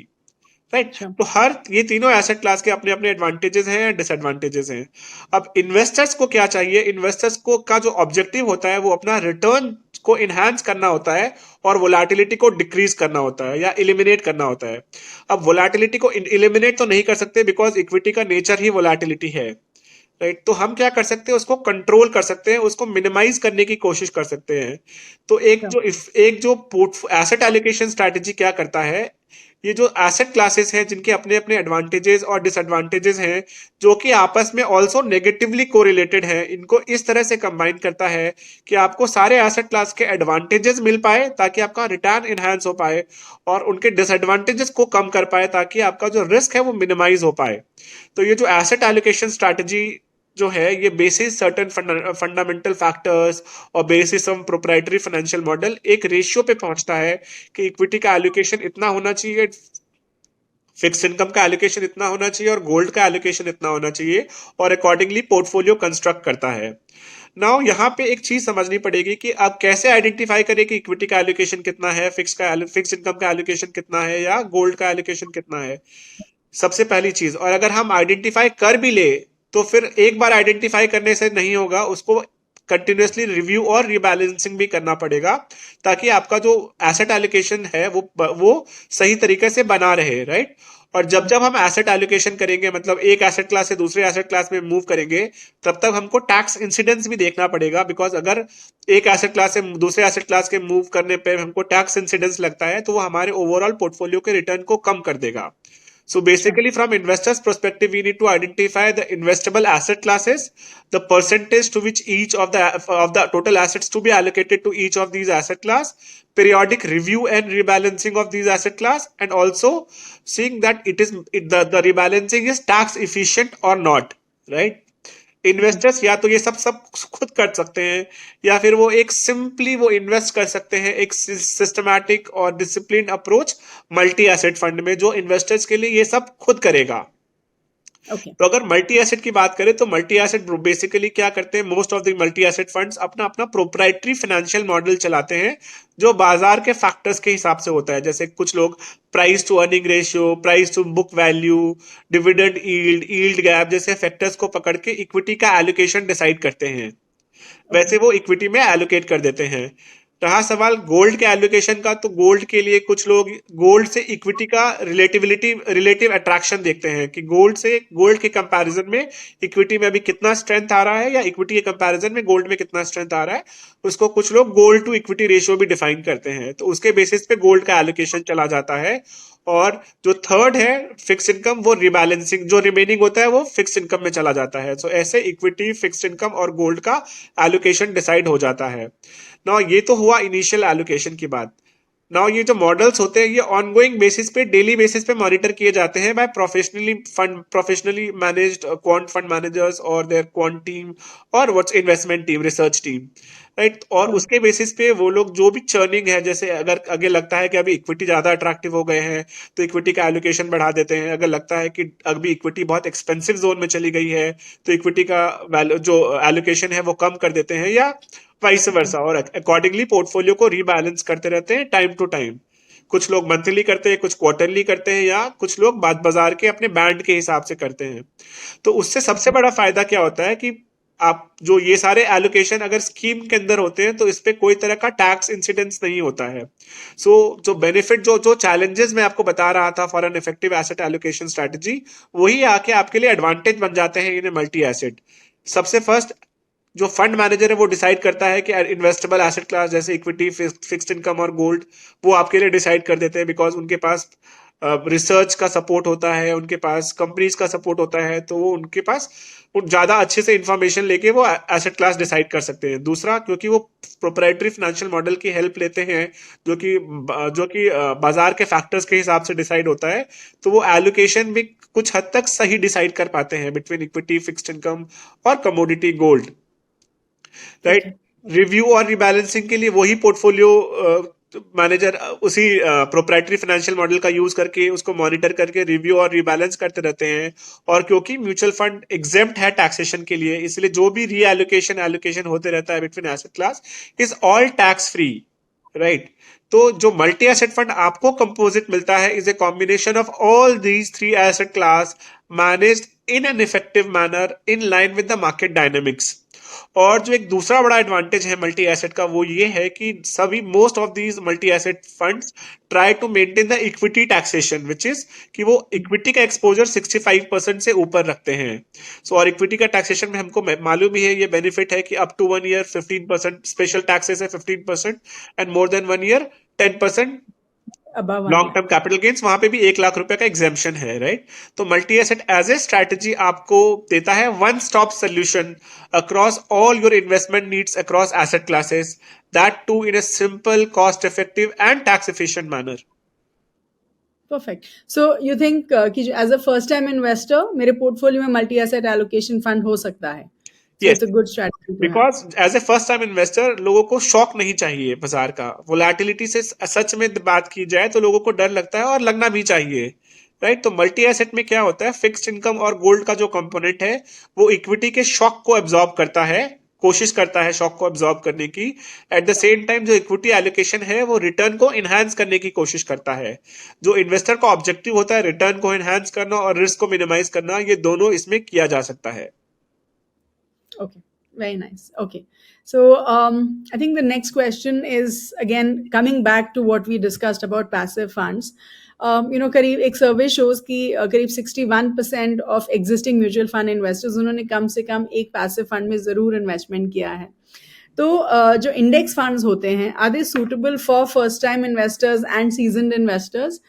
right. Sure. तो हर ये तीनों एसेट क्लास के अपने अपने एडवांटेजेस हैं, डिसएडवांटेजेस हैं। अब इन्वेस्टर्स को क्या चाहिए? इन्वेस्टर्स को का जो ऑब्जेक्टिव होता है वो अपना रिटर्न को इनहांस करना होता है और वोलेटिलिटी को डिक्रीज करना होता है या इलिमिनेट करना होता है। अब वोलेटिलिटी को इलिमिनेट तो नहीं कर सकते बिकॉज इक्विटी का नेचर ही वोलेटिलिटी है, राइट। तो हम क्या कर सकते हैं? उसको कंट्रोल कर सकते हैं, उसको मिनिमाइज करने की कोशिश कर सकते हैं। तो Sure. एक जो एसेट एलोकेशन स्ट्रैटेजी क्या करता है, ये जो एसेट क्लासेस हैं जिनके अपने अपने एडवांटेजेस और डिसएडवांटेजेस हैं, जो कि आपस में ऑल्सो नेगेटिवली कोरिलेटेड हैं, इनको इस तरह से कंबाइन करता है कि आपको सारे एसेट क्लास के एडवांटेजेस मिल पाए ताकि आपका रिटर्न इनहांस हो पाए, और उनके डिसएडवांटेजेस को कम कर पाए ताकि आपका जो रिस्क है वो मिनिमाइज हो पाए। तो ये जो एसेट एलोकेशन स्ट्रैटेजी जो है, ये बेसिस सर्टेन फंडामेंटल फैक्टर्स और basis of proprietary financial model एक रेशियो पे पहुंचता है कि इक्विटी का एलोकेशन इतना होना चाहिए, फिक्स इनकम का एलोकेशन इतना होना चाहिए और गोल्ड का एलोकेशन इतना होना चाहिए, और अकॉर्डिंगली पोर्टफोलियो कंस्ट्रक्ट करता है। नाउ यहाँ पे एक चीज समझनी पड़ेगी कि आप कैसे आइडेंटिफाई करें कि इक्विटी का एलोकेशन कितना है, फिक्स इनकम का एलोकेशन कितना है या गोल्ड का एलोकेशन कितना है। सबसे पहली चीज, और अगर हम आइडेंटिफाई कर भी ले, तो फिर एक बार आइडेंटिफाई करने से नहीं होगा, उसको कंटिन्यूसली रिव्यू और रिबैलेंसिंग भी करना पड़ेगा ताकि आपका जो एसेट एलोकेशन है वो सही तरीके से बना रहे, राइट। और जब जब हम एसेट एलोकेशन करेंगे, मतलब एक एसेट क्लास से दूसरे एसेट क्लास में मूव करेंगे, तब तक हमको टैक्स इंसिडेंस भी देखना पड़ेगा, बिकॉज अगर एक एसेट क्लास से दूसरे एसेट क्लास के मूव करने पे हमको टैक्स इंसिडेंस लगता है, तो वो हमारे ओवरऑल पोर्टफोलियो के रिटर्न को कम कर देगा। So Sure. basically, from investors' perspective, we need to identify the investable asset classes, the percentage to which each of the total assets to be allocated to each of these asset class, periodic review and rebalancing of these asset class, and also seeing that the rebalancing is tax efficient or not, right? Investors या तो ये सब सब खुद कर सकते हैं, या फिर वो एक सिंपली वो इन्वेस्ट कर सकते हैं एक सिस्टमैटिक और discipline approach multi asset fund में, जो इन्वेस्टर्स के लिए ये सब खुद करेगा। Okay. तो अगर मल्टी एसेट की बात करें, तो मल्टी एसेट बेसिकली क्या करते हैं, most of the multi asset funds अपना अपना प्रोप्राइटरी फाइनेंशियल मॉडल चलाते हैं जो बाजार के फैक्टर्स के हिसाब से होता है। जैसे कुछ लोग price to earning ratio, price to book value, dividend yield gap जैसे फैक्टर्स को पकड़ के इक्विटी का एलोकेशन डिसाइड करते हैं, वैसे वो इक्विटी में एलोकेट कर देते हैं। रहा सवाल गोल्ड के एलोकेशन का, तो गोल्ड के लिए कुछ लोग गोल्ड से इक्विटी का रिलेटिव अट्रैक्शन देखते हैं कि गोल्ड के कंपैरिजन में इक्विटी में अभी कितना स्ट्रेंथ आ रहा है, या इक्विटी के कंपैरिजन में गोल्ड में कितना स्ट्रेंथ आ रहा है। उसको कुछ लोग गोल्ड टू इक्विटी रेशियो भी डिफाइन करते हैं, तो उसके बेसिस पे गोल्ड का एलोकेशन चला जाता है। और जो थर्ड है फिक्स इनकम, वो रिबैलेंसिंग जो रिमेनिंग होता है वो फिक्स इनकम में चला जाता है। सो ऐसे इक्विटी, फिक्स इनकम और गोल्ड का एलोकेशन डिसाइड हो जाता है। ना ये तो हुआ इनिशियल एलोकेशन की बात। नाउ ये जो मॉडल्स होते हैं ये ऑनगोइंग बेसिस पे, डेली बेसिस पे मॉनिटर किए जाते हैं by professionally managed quant fund managers और देयर क्वांट टीम और what's investment team, research team, right. और उसके बेसिस पे वो लोग जो भी चर्निंग है, जैसे अगर आगे लगता है कि अभी इक्विटी ज्यादा अट्रैक्टिव हो गए हैं तो इक्विटी का एलोकेशन बढ़ा देते हैं, अगर लगता है कि अभी इक्विटी बहुत एक्सपेंसिव जोन में चली गई है तो इक्विटी का जो एलोकेशन है वो कम कर देते हैं, या वाइस वर्सा। और अकॉर्डिंगली पोर्टफोलियो को रीबैलेंस करते रहते हैं टाइम टू टाइम। कुछ लोग मंथली करते हैं, कुछ क्वार्टरली करते हैं, या कुछ लोग बाजार के अपने बैंड के हिसाब से करते हैं। तो उससे सबसे बड़ा फायदा क्या होता है कि आप जो ये सारे एलोकेशन अगर स्कीम के अंदर होते हैं तो इस पे कोई तरह का टैक्स इंसिडेंस नहीं होता है। सो जो बेनिफिट, जो जो चैलेंजेस मैं आपको बता रहा था for an effective asset allocation strategy, वही आके आपके लिए एडवांटेज बन जाते हैं इन मल्टी एसेट। सबसे फर्स्ट, जो फंड मैनेजर है वो डिसाइड करता है कि इन्वेस्टेबल एसेट क्लास जैसे इक्विटी, फिक्स्ड इनकम और गोल्ड वो आपके लिए डिसाइड कर देते हैं, बिकॉज उनके पास रिसर्च का सपोर्ट होता है, उनके पास कंपनीज का सपोर्ट होता है, तो वो उनके पास ज्यादा अच्छे से इंफॉर्मेशन लेके वो एसेट क्लास डिसाइड कर सकते हैं। दूसरा, क्योंकि वो प्रोप्राइटरी फाइनेंशियल मॉडल की हेल्प लेते हैं जो कि बाजार के फैक्टर्स के हिसाब से डिसाइड होता है, तो वो एलोकेशन भी कुछ हद तक सही डिसाइड कर पाते हैं बिटवीन इक्विटी, फिक्स्ड इनकम और कमोडिटी, गोल्ड, राइट। रिव्यू और रिबैलेंसिंग के लिए वही पोर्टफोलियो मैनेजर उसी प्रोप्राइटरी फाइनेंशियल मॉडल का यूज करके उसको मॉनिटर करके रिव्यू और रिबैलेंस करते रहते हैं। और क्योंकि म्यूचुअल फंड एग्जेम्प्ट है टैक्सेशन के लिए, इसलिए जो भी एलोकेशन होते रहता है between asset class is all tax free, right. तो जो मल्टी एसेट फंड आपको कंपोजिट मिलता है is a combination of all these three asset class managed in an effective manner in line with the market dynamics. और जो एक दूसरा बड़ा एडवांटेज है मल्टी एसेट का वो ये है कि सभी most of these multi asset funds try to maintain the equity taxation, which is कि वो इक्विटी का एक्सपोजर 65% से ऊपर रखते हैं। सो और इक्विटी का टैक्सेशन में हमको मालूम ही है ये बेनिफिट है कि up to 1 year 15% special taxes है, 15%, and more than 1 year 10% above 1 long lakh. Term capital gains, वहां पे भी 1 लाख रुपए का एग्जेम्पशन है, राइट। तो multi asset as a strategy आपको देता है one stop solution across all your investment needs across asset classes, that too in a simple, cost effective and tax efficient manner. Perfect. So you think कि as a first time investor मेरे portfolio में multi asset allocation fund हो सकता है? So Yes, it's a good strategy to have. Because as a first time investor लोगों को shock नहीं चाहिए बाजार का, वोलेटिलिटी से सच में बात की जाए तो लोगों को डर लगता है और लगना भी चाहिए, राइट। तो मल्टी एसेट में क्या होता है, फिक्स्ड इनकम और गोल्ड का जो कंपोनेंट है वो इक्विटी के शॉक को एब्जॉर्ब करता है, कोशिश करता है शॉक को एब्जॉर्ब करने की। एट द सेम टाइम जो इक्विटी एलोकेशन है वो रिटर्न को इनहैंस करने की कोशिश करता है। जो इन्वेस्टर का ऑब्जेक्टिव होता है रिटर्न को इनहैंस करना और रिस्क को मिनिमाइज करना, ये दोनों इसमें किया जा सकता है। Okay, very nice. Okay. So I think the next question is again coming back to what we discussed about passive funds. करीब एक सर्वे शोज कि करीब 61% of existing mutual fund investors उन्होंने कम से कम एक पैसिव फंड में ज़रूर इन्वेस्टमेंट किया है। तो जो इंडेक्स फंड्स होते हैं are they suitable for first time investors and seasoned investors?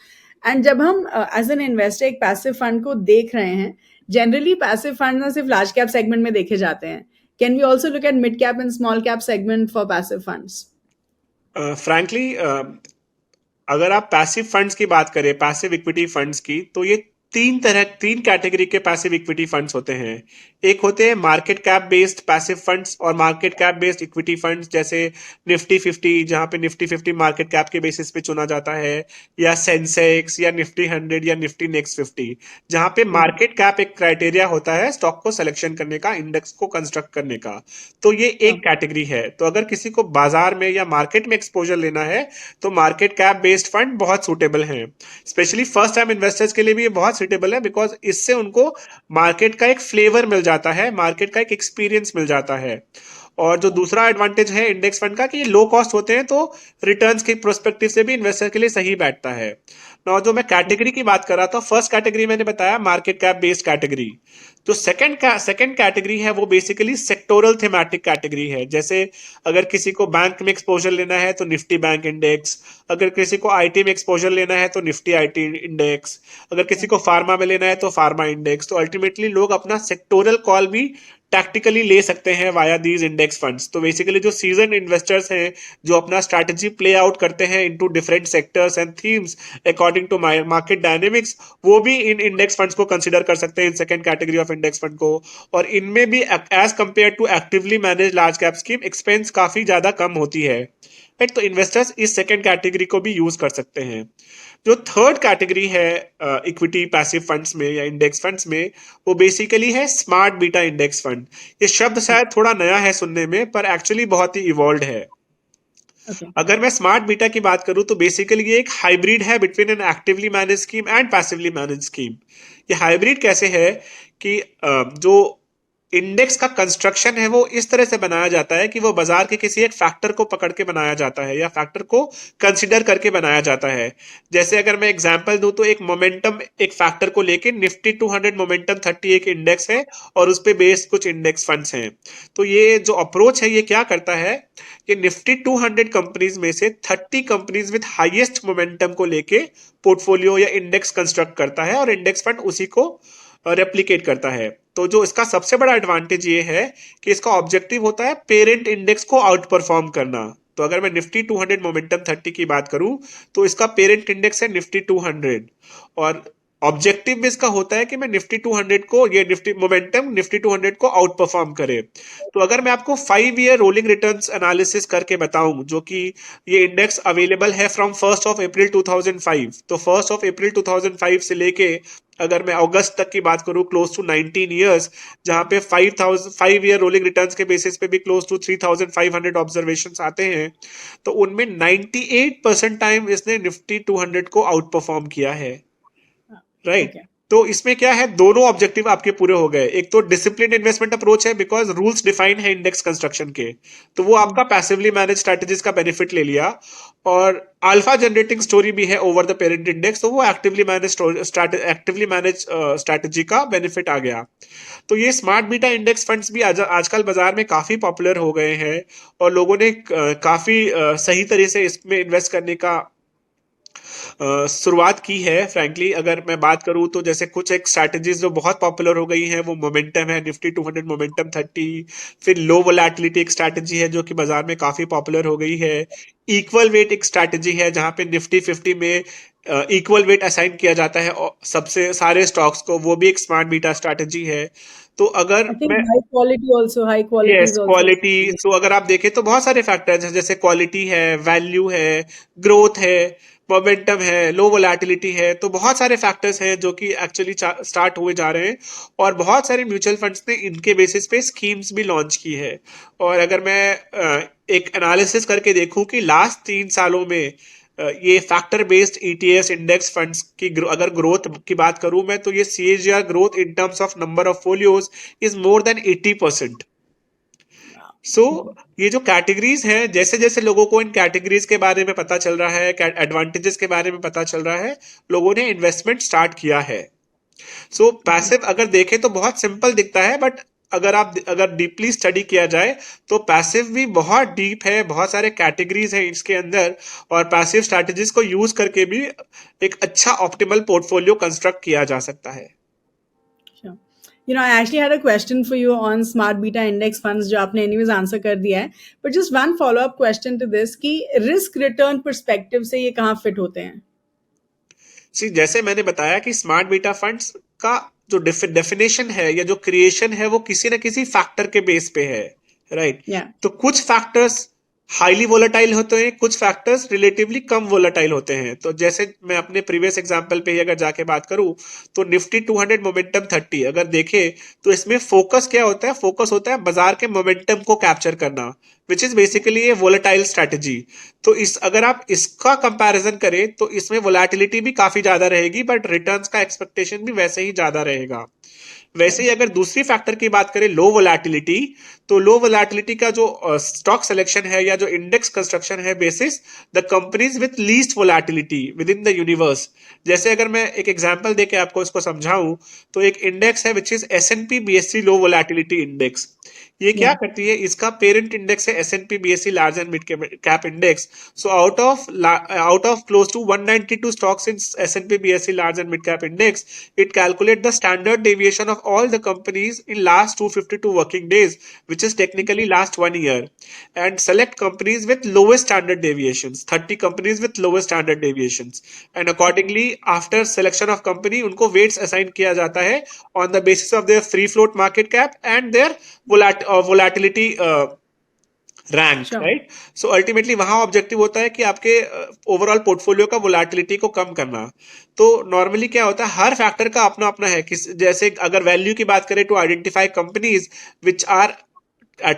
And जब हम एज एन इन्वेस्टर एक पैसिव फंड को देख रहे हैं, जनरली पैसिव फंड ना सिर्फ लार्ज कैप सेगमेंट में देखे जाते हैं, can we also look at mid cap and small cap segment for passive funds? Frankly अगर आप पैसिव फंड्स की बात करें, पैसिव इक्विटी फंड्स की, तो ये तीन कैटेगरी के पैसिव इक्विटी फंड्स होते हैं। एक होते हैं market cap based passive funds और market cap based equity funds, जैसे निफ्टी 50, जहां पे निफ्टी 50 मार्केट कैप के बेसिस पे चुना जाता है, या सेंसेक्स या निफ्टी 100 या निफ्टी नेक्स्ट 50, जहां पे मार्केट कैप एक क्राइटेरिया होता है स्टॉक को सिलेक्शन करने का, इंडेक्स को कंस्ट्रक्ट करने का। तो ये एक कैटेगरी है। तो अगर किसी को बाजार में या मार्केट में एक्सपोजर लेना है तो मार्केट कैप बेस्ड फंड बहुत सूटेबल हैं। स्पेशली फर्स्ट टाइम इन्वेस्टर्स के लिए भी ये बहुत सूटेबल है, बिकॉज इससे उनको मार्केट का एक फ्लेवर मिल जाता है, मार्केट का एक एक्सपीरियंस मिल जाता है। और जो दूसरा एडवांटेज है इंडेक्स फंड का कि ये लो कॉस्ट होते हैं, तो रिटर्न्स के प्रोस्पेक्टिव से भी इन्वेस्टर के लिए सही बैठता है। और जो मैं कैटेगरी की बात कर रहा था, फर्स्ट कैटेगरी मैंने बताया मार्केट कैप बेस्ड कैटेगरी। जो सेकंड कैटेगरी है वो बेसिकली सेक्टोरल थीमेटिक कैटेगरी है। जैसे अगर किसी को बैंक में एक्सपोजर लेना है तो निफ्टी बैंक इंडेक्स, अगर किसी को आईटी में एक्सपोजर लेना है तो निफ्टी आईटी इंडेक्स, अगर किसी को फार्मा में लेना है तो फार्मा इंडेक्स। तो अल्टीमेटली लोग अपना सेक्टोरल कॉल भी टैक्टिकली ले सकते हैं वाया दीज इंडेक्स फंड्स। तो बेसिकली जो सीजन इन्वेस्टर्स हैं जो अपना स्ट्रैटेजी प्ले आउट करते हैं into different sectors and themes according to market dynamics, वो भी इन इंडेक्स फंड्स को कंसिडर कर सकते हैं in second category of index fund को। और इनमें भी as compare to actively manage large cap scheme expense काफी ज्यादा कम होती है, राइट। तो इन्वेस्टर्स इस सेकंड कैटेगरी को भी यूज कर सकते हैं। जो थर्ड कैटेगरी है इक्विटी पैसिव फंड्स में या इंडेक्स फंड्स में, वो बेसिकली है स्मार्ट बीटा इंडेक्स फंड। ये शब्द शायद थोड़ा नया है सुनने में, पर एक्चुअली बहुत ही इवॉल्व है। अगर मैं स्मार्ट बीटा की बात करूं तो बेसिकली ये एक हाइब्रिड है between an actively manage scheme and passively manage scheme. ये हाइब्रिड कैसे है कि जो इंडेक्स का कंस्ट्रक्शन है वो इस तरह से बनाया जाता है कि वो बाजार के किसी एक फैक्टर को पकड़ के बनाया जाता है या फैक्टर को कंसिडर करके बनाया जाता है। जैसे अगर मैं एग्जांपल दूं तो एक मोमेंटम एक फैक्टर को लेके निफ्टी 200 मोमेंटम 30 एक इंडेक्स है और उस पे बेस्ड कुछ इंडेक्स फंड्स हैं। तो ये जो अप्रोच है ये क्या करता है कि निफ्टी 200 कंपनीज में से 30 कंपनीज विद हाईएस्ट मोमेंटम को लेके पोर्टफोलियो या इंडेक्स कंस्ट्रक्ट करता है और इंडेक्स फंड उसी को रेप्लिकेट करता है। तो जो इसका सबसे बड़ा एडवांटेज ये है कि इसका ऑब्जेक्टिव होता है पेरेंट इंडेक्स को आउट परफॉर्म करना। तो अगर मैं निफ्टी 200 मोमेंटम 30 की बात करूं तो इसका पेरेंट इंडेक्स है निफ्टी 200 और ऑब्जेक्टिव भी इसका होता है कि मैं निफ्टी 200 को ये निफ्टी 200 को आउट परफॉर्म करे। तो अगर मैं आपको 5 ईयर रोलिंग रिटर्न्स एनालिसिस करके बताऊं, जो कि ये इंडेक्स अवेलेबल है फ्रॉम 1 अप्रैल 2005, तो 1 अप्रैल 2005 से लेके अगर मैं अगस्त तक की बात करूं क्लोज टू 19 ईयर्स, जहां पे 5 ईयर रोलिंग रिटर्न्स के बेसिस पे भी क्लोज टू 3500 ऑब्जर्वेशंस आते हैं, तो उनमें 98% टाइम इसने निफ्टी 200 को आउट परफॉर्म किया है, राइट। तो इसमें क्या है, दोनों ऑब्जेक्टिव आपके पूरे हो गए। एक तो डिसिप्लिन इन्वेस्टमेंट अप्रोच है बिकॉज रूल्स डिफाइन है इंडेक्स कंस्ट्रक्शन के, तो वो आपका पैसिवली मैनेज स्ट्रैटेजीज का बेनिफिट ले लिया, और अल्फा जनरेटिंग स्टोरी भी है ओवर द पेरेंट इंडेक्स, तो वो एक्टिवली मैनेज स्ट्रैटेजी का बेनिफिट आ गया। तो ये स्मार्ट बीटा इंडेक्स फंड्स भी आजकल बाजार में काफी पॉपुलर हो गए हैं और लोगों ने काफी सही तरह से इसमें इन्वेस्ट करने का शुरुआत की है। फ्रैंकली अगर मैं बात करूं तो जैसे कुछ एक स्ट्रैटेजीज जो बहुत पॉपुलर हो गई हैं वो मोमेंटम है, निफ्टी 200 मोमेंटम 30, फिर लो वोलेटिलिटी एक स्ट्रैटेजी है जो कि बाजार में काफी पॉपुलर हो गई है, इक्वल वेट एक स्ट्रैटेजी है जहां पे निफ्टी 50 में इक्वल वेट असाइन किया जाता है सबसे सारे स्टॉक्स को, वो भी एक स्मार्ट बीटा स्ट्रैटेजी है। तो अगर मैं हाई क्वालिटी यस क्वालिटी, तो अगर आप देखें तो बहुत सारे फैक्टर्स हैं, जैसे क्वालिटी है, वैल्यू है, ग्रोथ है, मोमेंटम है, लो वोलेटिलिटी है, तो बहुत सारे फैक्टर्स हैं जो कि एक्चुअली स्टार्ट हुए जा रहे हैं और बहुत सारे म्यूचुअल फंड्स ने इनके बेसिस पे स्कीम्स भी लॉन्च की है। और अगर मैं एक एनालिसिस करके देखूं कि लास्ट 3 सालों में ये factor based ETS index funds की अगर ग्रोथ की बात करूं मैं, तो ये CAGR growth in terms of number of folios is more than 80%। सो ये जो कैटेगरीज हैं, जैसे जैसे लोगों को इन कैटेगरीज के बारे में पता चल रहा है, एडवांटेजेस के बारे में पता चल रहा है, लोगों ने इन्वेस्टमेंट स्टार्ट किया है। सो पैसिव अगर देखें तो बहुत सिंपल दिखता है, बट अगर डीपली स्टडी किया जाए तो पैसिव भी बहुत डीप है, बहुत सारे कैटेगरीज हैं इसके अंदर, और पैसिव स्ट्रैटेजीज को यूज करके भी एक अच्छा ऑप्टिमल पोर्टफोलियो कंस्ट्रक्ट किया जा सकता है। I actually had a question for you on smart beta index funds, जो आपने anyways आंसर कर दिया है, but just one follow up question to this कि risk return perspective से ये कहाँ fit होते हैं? जैसे मैंने बताया कि स्मार्ट बीटा फंड्स का जो डेफिनेशन है या जो क्रिएशन है वो किसी न किसी फैक्टर के बेस पे है, राइट। तो कुछ फैक्टर्स हाईली वोलेटाइल होते हैं, कुछ फैक्टर्स रिलेटिवली कम वोलेटाइल होते हैं। तो जैसे मैं अपने प्रीवियस एग्जांपल पे ही अगर जाके बात करूं तो निफ्टी 200 मोमेंटम 30 अगर देखें तो इसमें फोकस क्या होता है, फोकस होता है बाजार के मोमेंटम को कैप्चर करना, which is basically A volatile strategy. तो अगर आप इसका कंपैरिजन करें तो इसमें वोलेटिलिटी भी काफी ज्यादा रहेगी, बट रिटर्न्स का एक्सपेक्टेशन भी वैसे ही ज्यादा रहेगा, वैसे ही अगर दूसरी फैक्टर की बात करें लो वोलेटिलिटी, तो लो वोलेटिलिटी का जो स्टॉक सिलेक्शन है या जो इंडेक्स कंस्ट्रक्शन है basis the companies with least volatility with in the universe. जैसे अगर मैं एक एग्जांपल देके आपको इसको समझाऊं, तो एक इंडेक्स है which is S&P BSE low volatility index. ये क्या Yeah. करती है, इसका पेरेंट इंडेक्स है S&P BSE large and mid cap index. So out of close to 192 stocks in S&P BSE large and mid cap index, it calculate the standard deviation of all the companies in last 252 working days, which is technically last 1 year, and select companies with lowest standard deviations, 30 companies with lowest standard deviations, and accordingly after selection of company उनको weights assign किया जाता है on the basis of their free float market cap and their volatility rank, Sure. Right. So ultimately वहां objective होता है कि आपके overall portfolio का वोलेटिलिटी को कम करना। तो नॉर्मली क्या होता है, हर फैक्टर का अपना अपना है। किस जैसे अगर वैल्यू की बात करें, to identify companies which are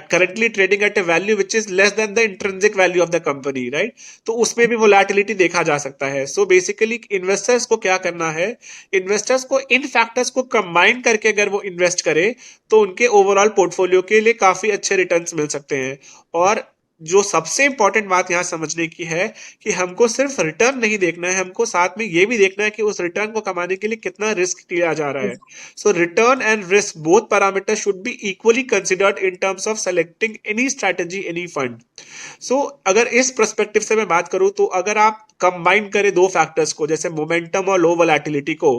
currently trading at a value which is less than the intrinsic value of the company, right? तो उसमें भी volatility देखा जा सकता है। So basically इन्वेस्टर्स को क्या करना है, इन्वेस्टर्स को इन फैक्टर्स को कंबाइन करके अगर वो इन्वेस्ट करे तो उनके ओवरऑल पोर्टफोलियो के लिए काफी अच्छे रिटर्न्स मिल सकते हैं। और जो सबसे इंपॉर्टेंट बात यहां समझने की है कि हमको सिर्फ रिटर्न नहीं देखना है, हमको साथ में ये भी देखना है कि उस रिटर्न को कमाने के लिए कितना रिस्क लिया जा रहा है। Yes. So return and risk, both parameters should be equally considered in terms of selecting any strategy, any fund. So अगर इस पर्सपेक्टिव से मैं बात करूं, तो अगर आप कंबाइन करें दो फैक्टर्स को, जैसे मोमेंटम और लो वोलेटिलिटी को,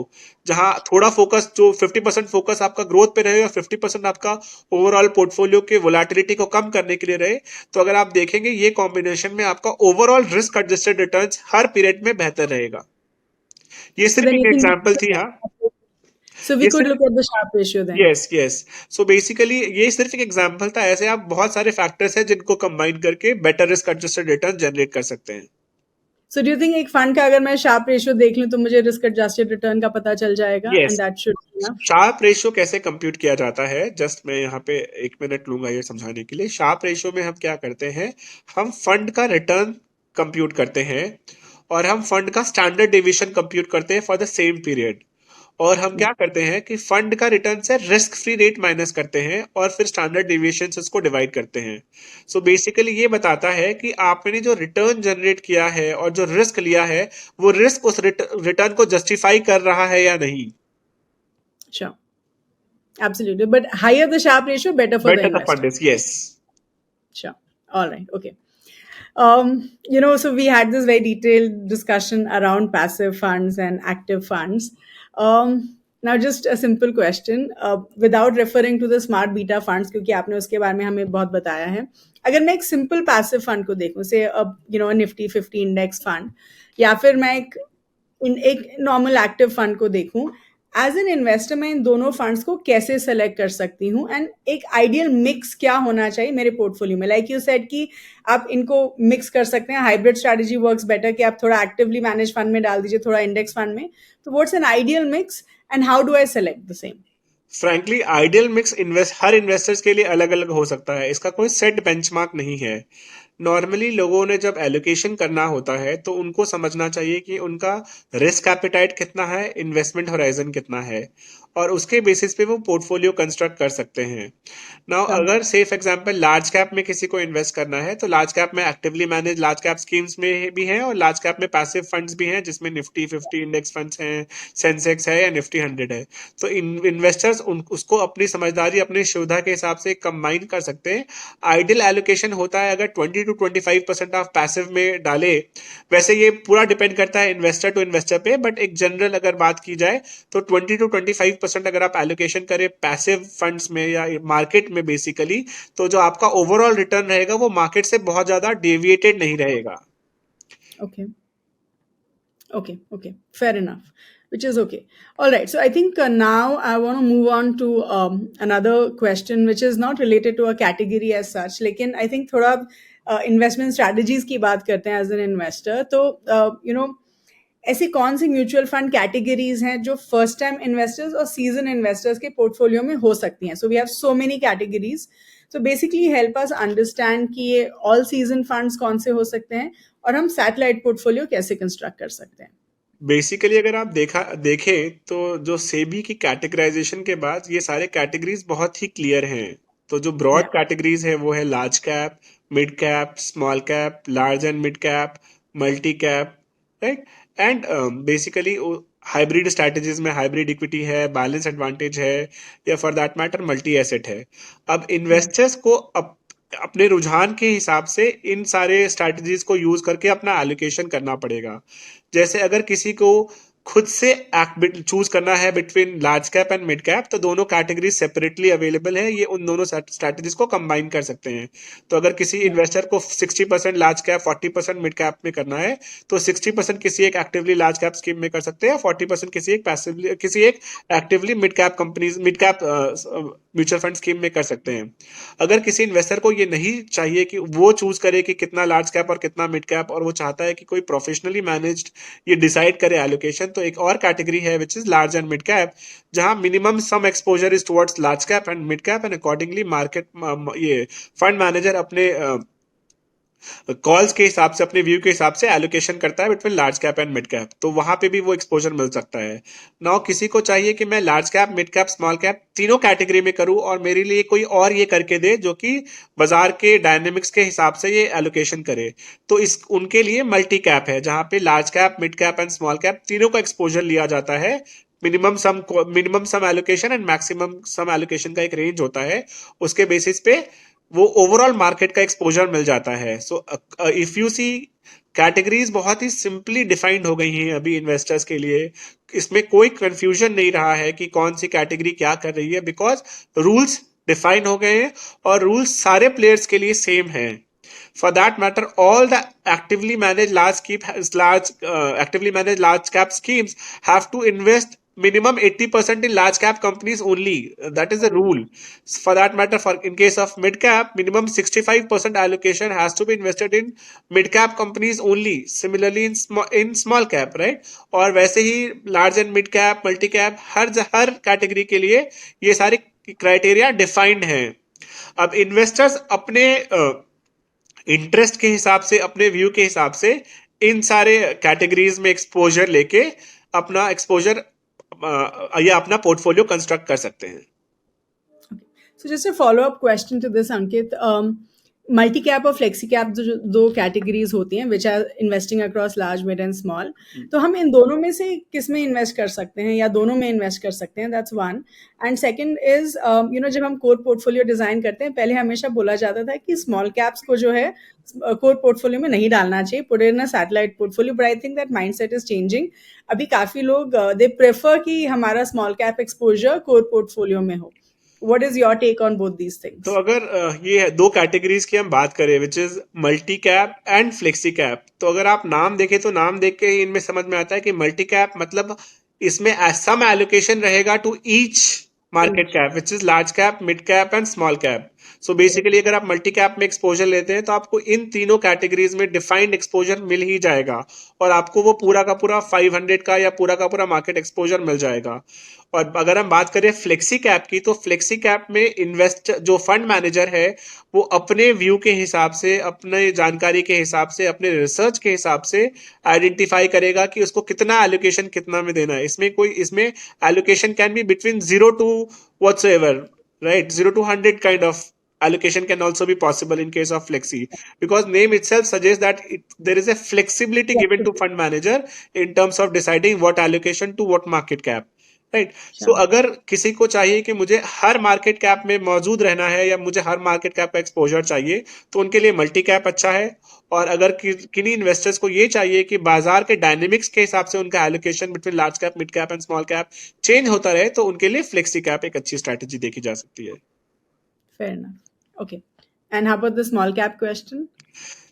जहां थोड़ा फोकस, जो 50% फोकस आपका ग्रोथ पे रहे और 50% आपका ओवरऑल पोर्टफोलियो के वोलेटिलिटी को कम करने के लिए रहे, तो अगर आप देखेंगे ये कॉम्बिनेशन में आपका ओवरऑल रिस्क एडजस्टेड रिटर्न्स हर पीरियड में बेहतर रहेगा। ये So सिर्फ then एक you think एग्जाम्पल थी। हाँ, so we ये could सिर्फ, look at the Sharpe ratio then. Yes yes. So basically ये सिर्फ एक एग्जांपल था, ऐसे आप बहुत सारे फैक्टर्स हैं जिनको कंबाइन करके better risk adjusted return generate कर सकते हैं। So do you think एक फंड का अगर मैं शार्प रेशियो देख लूं तो मुझे रिस्क एडजस्टेड रिटर्न का पता चल जाएगा yes. And that should be enough? Sharpe ratio कैसे कंप्यूट किया जाता है, जस्ट मैं यहाँ पे 1 मिनट लूंगा ये समझाने के लिए। शार्प रेशियो में हम क्या करते हैं, हम फंड का रिटर्न कंप्यूट करते हैं और हम फंड का स्टैंडर्ड डेविएशन कंप्यूट करते हैं फॉर द सेम पीरियड। और हम क्या करते हैं कि फंड का रिटर्न से रिस्क फ्री रेट माइनस करते हैं और फिर स्टैंडर्ड डेविएशन से उसको डिवाइड करते हैं। सो बेसिकली ये बताता है कि आपने जो रिटर्न जनरेट किया है और जो रिस्क लिया है, वो रिस्क उस रिटर्न को जस्टिफाई कर रहा है या नहीं। Sure. Absolutely. But higher the Sharpe ratio, better for the better the investor. Fund is, yes. Sure. All right. Okay. So we had this very detailed discussion around passive funds and active funds. Now, just a simple question, without referring to the smart beta funds, क्योंकि आपने उसके बारे में हमें बहुत बताया है। अगर मैं एक सिंपल पैसिव फंड को देखूं, से निफ्टी 50 इंडेक्स फंड, या फिर मैं एक नॉर्मल एक्टिव फंड को देखूं, एज एन इन्वेस्टर मैं इन दोनों फंड्स को कैसे सेलेक्ट कर सकती हूँ एंड एक आइडियल मिक्स क्या होना चाहिए मेरे पोर्टफोलियो में? लाइक यू सेड कि आप इनको मिक्स कर सकते हैं, हाइब्रिड स्ट्रैटेजी वर्क्स बेटर, कि आप थोड़ा एक्टिवली मैनेज फंड में डाल दीजिए, थोड़ा इंडेक्स फंड में। तो what's an ideal mix and how do I select the same? Frankly ideal mix her investors के लिए अलग अलग हो सकता है, इसका कोई सेट बेंचमार्क नहीं है। नॉर्मली लोगों ने जब एलोकेशन करना होता है तो उनको समझना चाहिए कि उनका रिस्क एपेटाइट कितना है, इन्वेस्टमेंट होराइजन कितना है, और उसके बेसिस पे वो पोर्टफोलियो कंस्ट्रक्ट कर सकते हैं। नाउ अगर सेफ एग्जांपल लार्ज कैप में किसी को इन्वेस्ट करना है, तो लार्ज कैप में actively manage large cap schemes में भी हैं और लार्ज कैप में पैसिव फंड्स भी हैं, जिसमें निफ्टी 50 इंडेक्स फंड्स हैं, सेंसेक्स है या निफ्टी 100 है। तो इन्वेस्टर्स उसको अपनी समझदारी, अपनी सुविधा के हिसाब से कंबाइन कर सकते हैं। आइडियल एलोकेशन होता है अगर 20 to 25% ऑफ पैसिव में डाले। वैसे ये पूरा डिपेंड करता है इन्वेस्टर टू इन्वेस्टर पे, बट एक जनरल अगर बात की जाए तो 20 to 25% अगर आप एलोकेशन करें पैसिव फंड्स में या मार्केट में बेसिकली, तो जो आपका ओवरऑल रिटर्न रहेगा वो मार्केट से बहुत ज्यादा डेविएटेड नहीं रहेगा। Okay, fair enough, which is okay. All right, so I think now I want to move on to another question, which is not related to a category as such, लेकिन I think थोड़ा investment strategies की बात करते हैं as an investor। तो ऐसी कौन सी म्यूचुअल फंड कैटेगरीज हैं जो फर्स्ट टाइम इन्वेस्टर्स और सीजन इन्वेस्टर्स के पोर्टफोलियो में हो सकती हैं? So we have so many categories, तो बेसिकली हेल्प अस अंडरस्टैंड कि ये ऑल सीजन फंड्स कौन से हो सकते हैं और हम सैटेलाइट पोर्टफोलियो कैसे कंस्ट्रक्ट कर सकते हैं। बेसिकली अगर आप देखें तो जो सेबी की कैटेगराइजेशन के बाद ये सारे कैटेगरीज बहुत ही क्लियर हैं। तो जो ब्रॉड Yeah. कैटेगरीज है वो है large cap, mid cap, small cap, large and mid cap, multi cap, right. And basically hybrid strategies में हाइब्रिड इक्विटी है, बैलेंस एडवांटेज है, या for that matter multi asset है। अब Hmm. इन्वेस्टर्स को अपने रुझान के हिसाब से इन सारे स्ट्रैटेजीज को यूज करके अपना एलोकेशन करना पड़ेगा। जैसे अगर किसी को खुद से चूज करना है between large cap and mid cap, तो दोनों कैटेगरीज सेपरेटली अवेलेबल है, ये उन दोनों स्ट्रैटेजीज को कंबाइन कर सकते हैं। तो अगर किसी Yeah. इन्वेस्टर को 60% लार्ज कैप 40% मिड कैप में करना है, तो 60% किसी एक एक्टिवली लार्ज कैप स्कीम में कर सकते हैं, 40% किसी एक actively mid cap mutual fund scheme में कर सकते हैं। अगर किसी इन्वेस्टर को ये नहीं चाहिए कि वो चूज करे कि कितना लार्ज कैप और कितना मिड कैप, और वो चाहता है कि कोई प्रोफेशनली मैनेज्ड ये डिसाइड करे एलोकेशन, तो एक और कैटेगरी है which is large and mid cap, जहां minimum some exposure is towards large cap and mid cap, and accordingly market ये फंड मैनेजर अपने कॉल्स के हिसाब से, अपने व्यू के हिसाब से एलोकेशन करता है between large cap and mid cap, तो वहां पे भी वो एक्सपोजर मिल सकता है। नाउ किसी को चाहिए कि मैं large cap, mid cap, small cap तीनों कैटेगरी में करूं, और मेरे लिए कोई और ये करके दे जो कि बाजार के डायनेमिक्स के हिसाब से ये एलोकेशन करे, तो इस उनके लिए मल्टी कैप है, जहां पे large cap, mid cap and small cap तीनों का एक्सपोजर लिया जाता है। Minimum some allocation and maximum some allocation का एक रेंज होता है, उसके बेसिस पे वो ओवरऑल मार्केट का एक्सपोजर मिल जाता है। So if you see, categories बहुत ही सिंपली डिफाइंड हो गई हैं अभी इन्वेस्टर्स के लिए। इसमें कोई कंफ्यूजन नहीं रहा है कि कौन सी कैटेगरी क्या कर रही है, बिकॉज रूल्स डिफाइन हो गए हैं, और रूल्स सारे प्लेयर्स के लिए सेम हैं। For that matter, all the actively managed large cap schemes have to invest minimum 80% in large cap companies only. That is the rule. For that matter, for in case of mid cap, minimum 65% allocation has to be invested in mid cap companies only. Similarly, in small cap, right? और वैसे ही large and mid cap, multi cap, her category के लिए ये सारे criteria defined हैं। अब investors अपने interest के हिसाब से, अपने व्यू के हिसाब से इन सारे कैटेगरीज में एक्सपोजर लेके अपना एक्सपोजर या अपना पोर्टफोलियो कंस्ट्रक्ट कर सकते हैं। So just a follow-up question to this, Ankit. Multi cap और flexi cap जो दो कैटेगरीज होती हैं which are investing across large, mid and small, तो हम इन दोनों में से किस में इन्वेस्ट कर सकते हैं या दोनों में इन्वेस्ट कर सकते हैं? That's one. And second is, जब हम कोर पोर्टफोलियो डिजाइन करते हैं, पहले हमेशा बोला जाता था कि स्मॉल कैप्स को जो है कोर पोर्टफोलियो में नहीं डालना चाहिए, put in a satellite portfolio, but I think that mindset is changing. अभी काफी लोग दे प्रेफर कि हमारा small cap exposure core portfolio में हो। What is your take on both these things? तो अगर ये दो कैटेगरीज की हम बात करें which is multi cap and flexi cap, तो अगर आप नाम देखें तो नाम देख के ही इनमें समझ में आता है कि मल्टी कैप मतलब इसमें सम एलोकेशन रहेगा to each market cap which is large cap, mid cap and small cap. So basically अगर आप मल्टी कैप में एक्सपोजर लेते हैं तो आपको इन तीनों कैटेगरीज में डिफाइंड एक्सपोजर मिल ही जाएगा, और आपको वो पूरा का पूरा 500 का या पूरा का पूरा मार्केट एक्सपोजर मिल जाएगा। और अगर हम बात करें फ्लेक्सी कैप की, तो फ्लेक्सी कैप में इन्वेस्ट जो फंड मैनेजर है वो अपने व्यू के हिसाब से, अपने जानकारी के हिसाब से, अपने रिसर्च के हिसाब से आइडेंटिफाई करेगा कि उसको कितना एलोकेशन कितना में देना है। इसमें allocation can be between 0 to whatsoever, right? 0 to 100 kind of allocation can also be possible in case of flexi, because name itself suggests that there is a flexibility given to fund manager in terms of deciding what allocation to what market cap, right. So अगर किसी को चाहिए कि मुझे हर market cap में मौजूद रहना है या मुझे हर मार्केट कैप का एक्सपोजर चाहिए, तो उनके लिए मल्टी कैप अच्छा है। और अगर किन्हीं इन्वेस्टर्स को ये चाहिए कि बाजार के डायनेमिक्स के हिसाब से उनका allocation between large cap, mid cap and small cap change होता रहे, तो उनके लिए फ्लेक्सी कैप एक अच्छी स्ट्रैटेजी देखी जा सकती है। Fair enough. Okay. And how about the small cap question?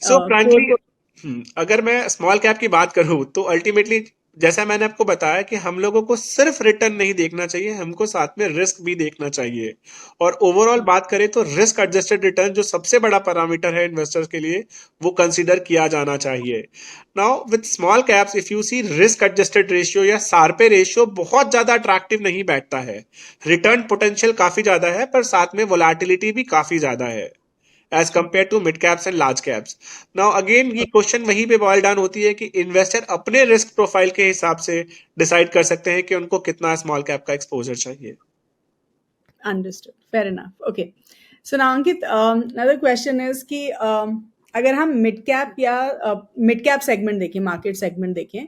So frankly अगर मैं स्मॉल कैप की बात करूं तो अल्टीमेटली जैसा मैंने आपको बताया कि हम लोगों को सिर्फ रिटर्न नहीं देखना चाहिए, हमको साथ में रिस्क भी देखना चाहिए। और ओवरऑल बात करें तो रिस्क एडजस्टेड रिटर्न जो सबसे बड़ा पैरामीटर है इन्वेस्टर्स के लिए, वो कंसीडर किया जाना चाहिए। Now with small caps if you see, risk adjusted ratio या सारपे रेशियो बहुत ज्यादा अट्रैक्टिव नहीं बैठता है। रिटर्न पोटेंशियल काफी ज्यादा है पर साथ में वोलेटिलिटी भी काफी ज्यादा है, as compare to mid caps and large caps. Now again ये क्वेश्चन वहीं पे बॉयल डाउन होती है कि इन्वेस्टर अपने रिस्क प्रोफाइल के हिसाब से डिसाइड कर सकते हैं कि उनको कितना स्मॉल कैप का एक्सपोजर चाहिए. Understood. Fair enough. Okay. So now, Ankit, another question is कि अगर हम मिड कैप या मिड कैप सेगमेंट देखें, मार्केट सेगमेंट देखें,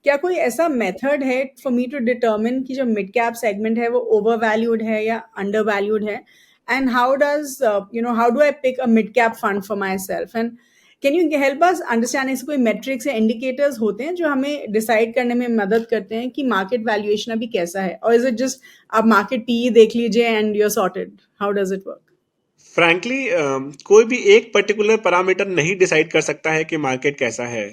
क्या कोई ऐसा मेथड है फॉर मी टू डिटर्मिन कि जो मिड कैप सेगमेंट है वो ओवर वैल्यूड है या अंडर वैल्यूड है, and how does how do I pick a mid cap fund for myself, and can you help us understand ऐसे कोई matrix या इंडिकेटर्स होते हैं जो हमें डिसाइड करने में मदद करते हैं कि मार्केट वैल्यूएशन अभी कैसा है, और इज इट जस्ट आप मार्केट पीई देख लीजिए and you are sorted? How does it work? Frankly कोई भी एक पर्टिकुलर पैरामीटर नहीं डिसाइड कर सकता है कि मार्केट कैसा है.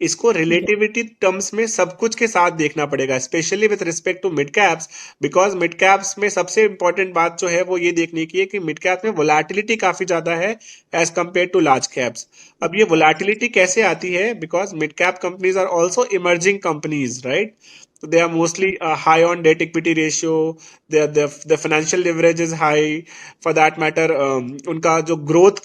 इसको रिलेटिविटी टर्म्स में सब कुछ के साथ देखना पड़ेगा, specially with respect to mid caps, because mid caps में सबसे इंपॉर्टेंट बात जो है वो ये देखने की है कि मिड कैप में वोलेटिलिटी काफी ज्यादा है as compare to large caps. अब ये वोलेटिलिटी कैसे आती है? Because mid cap companies are also emerging companies, right? So they are mostly high on debt equity ratio. The financial leverage is high. For that matter, उनका जो growth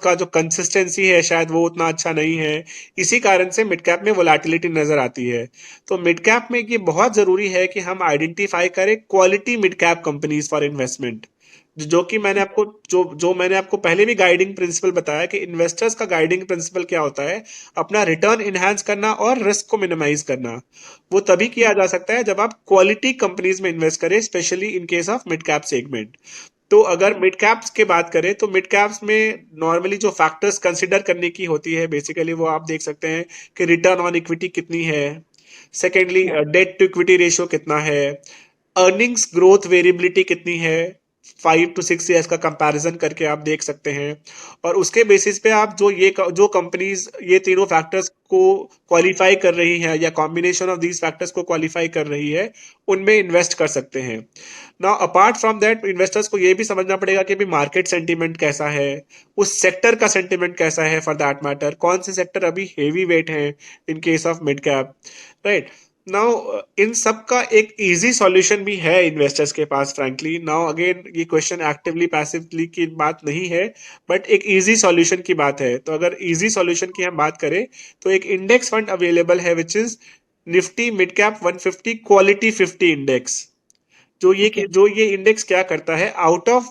का जो consistency है शायद वो उतना अच्छा नहीं है. इसी कारण से मिड कैप में वोलेटिलिटी नजर आती है. तो मिड कैप में ये बहुत जरूरी है कि हम आइडेंटिफाई करें quality mid cap companies for investment. जो कि मैंने आपको जो मैंने आपको पहले भी गाइडिंग प्रिंसिपल बताया कि इन्वेस्टर्स का गाइडिंग प्रिंसिपल क्या होता है? अपना रिटर्न इनहैंस करना और रिस्क को मिनिमाइज करना. वो तभी किया जा सकता है जब आप क्वालिटी कंपनीज में इन्वेस्ट करें, specially in case of mid cap segment. तो अगर मिड कैप्स की बात करें तो मिड कैप्स में नॉर्मली जो फैक्टर्स कंसिडर करने की होती है बेसिकली वो आप देख सकते हैं कि रिटर्न ऑन इक्विटी कितनी है, secondly debt to equity ratio कितना है, अर्निंग्स ग्रोथ वेरिएबिलिटी कितनी है, 5 to 6 years का कंपैरिजन करके आप देख सकते हैं. और उसके बेसिस पे आप जो कंपनीज ये तीनों फैक्टर्स को क्वालिफाई कर रही है या कॉम्बिनेशन ऑफ दीज फैक्टर्स को क्वालिफाई कर रही है उनमें इन्वेस्ट कर सकते हैं. Now apart from that investors को ये भी समझना पड़ेगा कि भी मार्केट सेंटीमेंट कैसा है, उस सेक्टर का सेंटीमेंट कैसा है, फॉर दैट मैटर कौन से सेक्टर अभी हेवी वेट है in case of mid cap, right? Now in सब का एक इजी सॉल्यूशन भी है इन्वेस्टर्स के पास. फ्रैंकली नाउ अगेन ये क्वेश्चन एक्टिवली पैसिवली की बात नहीं है, बट एक इजी सॉल्यूशन की बात है. तो अगर इजी सॉल्यूशन की हम बात करें तो एक इंडेक्स फंड अवेलेबल है which is Nifty mid cap 150 quality 50 index. जो ये इंडेक्स क्या करता है, out of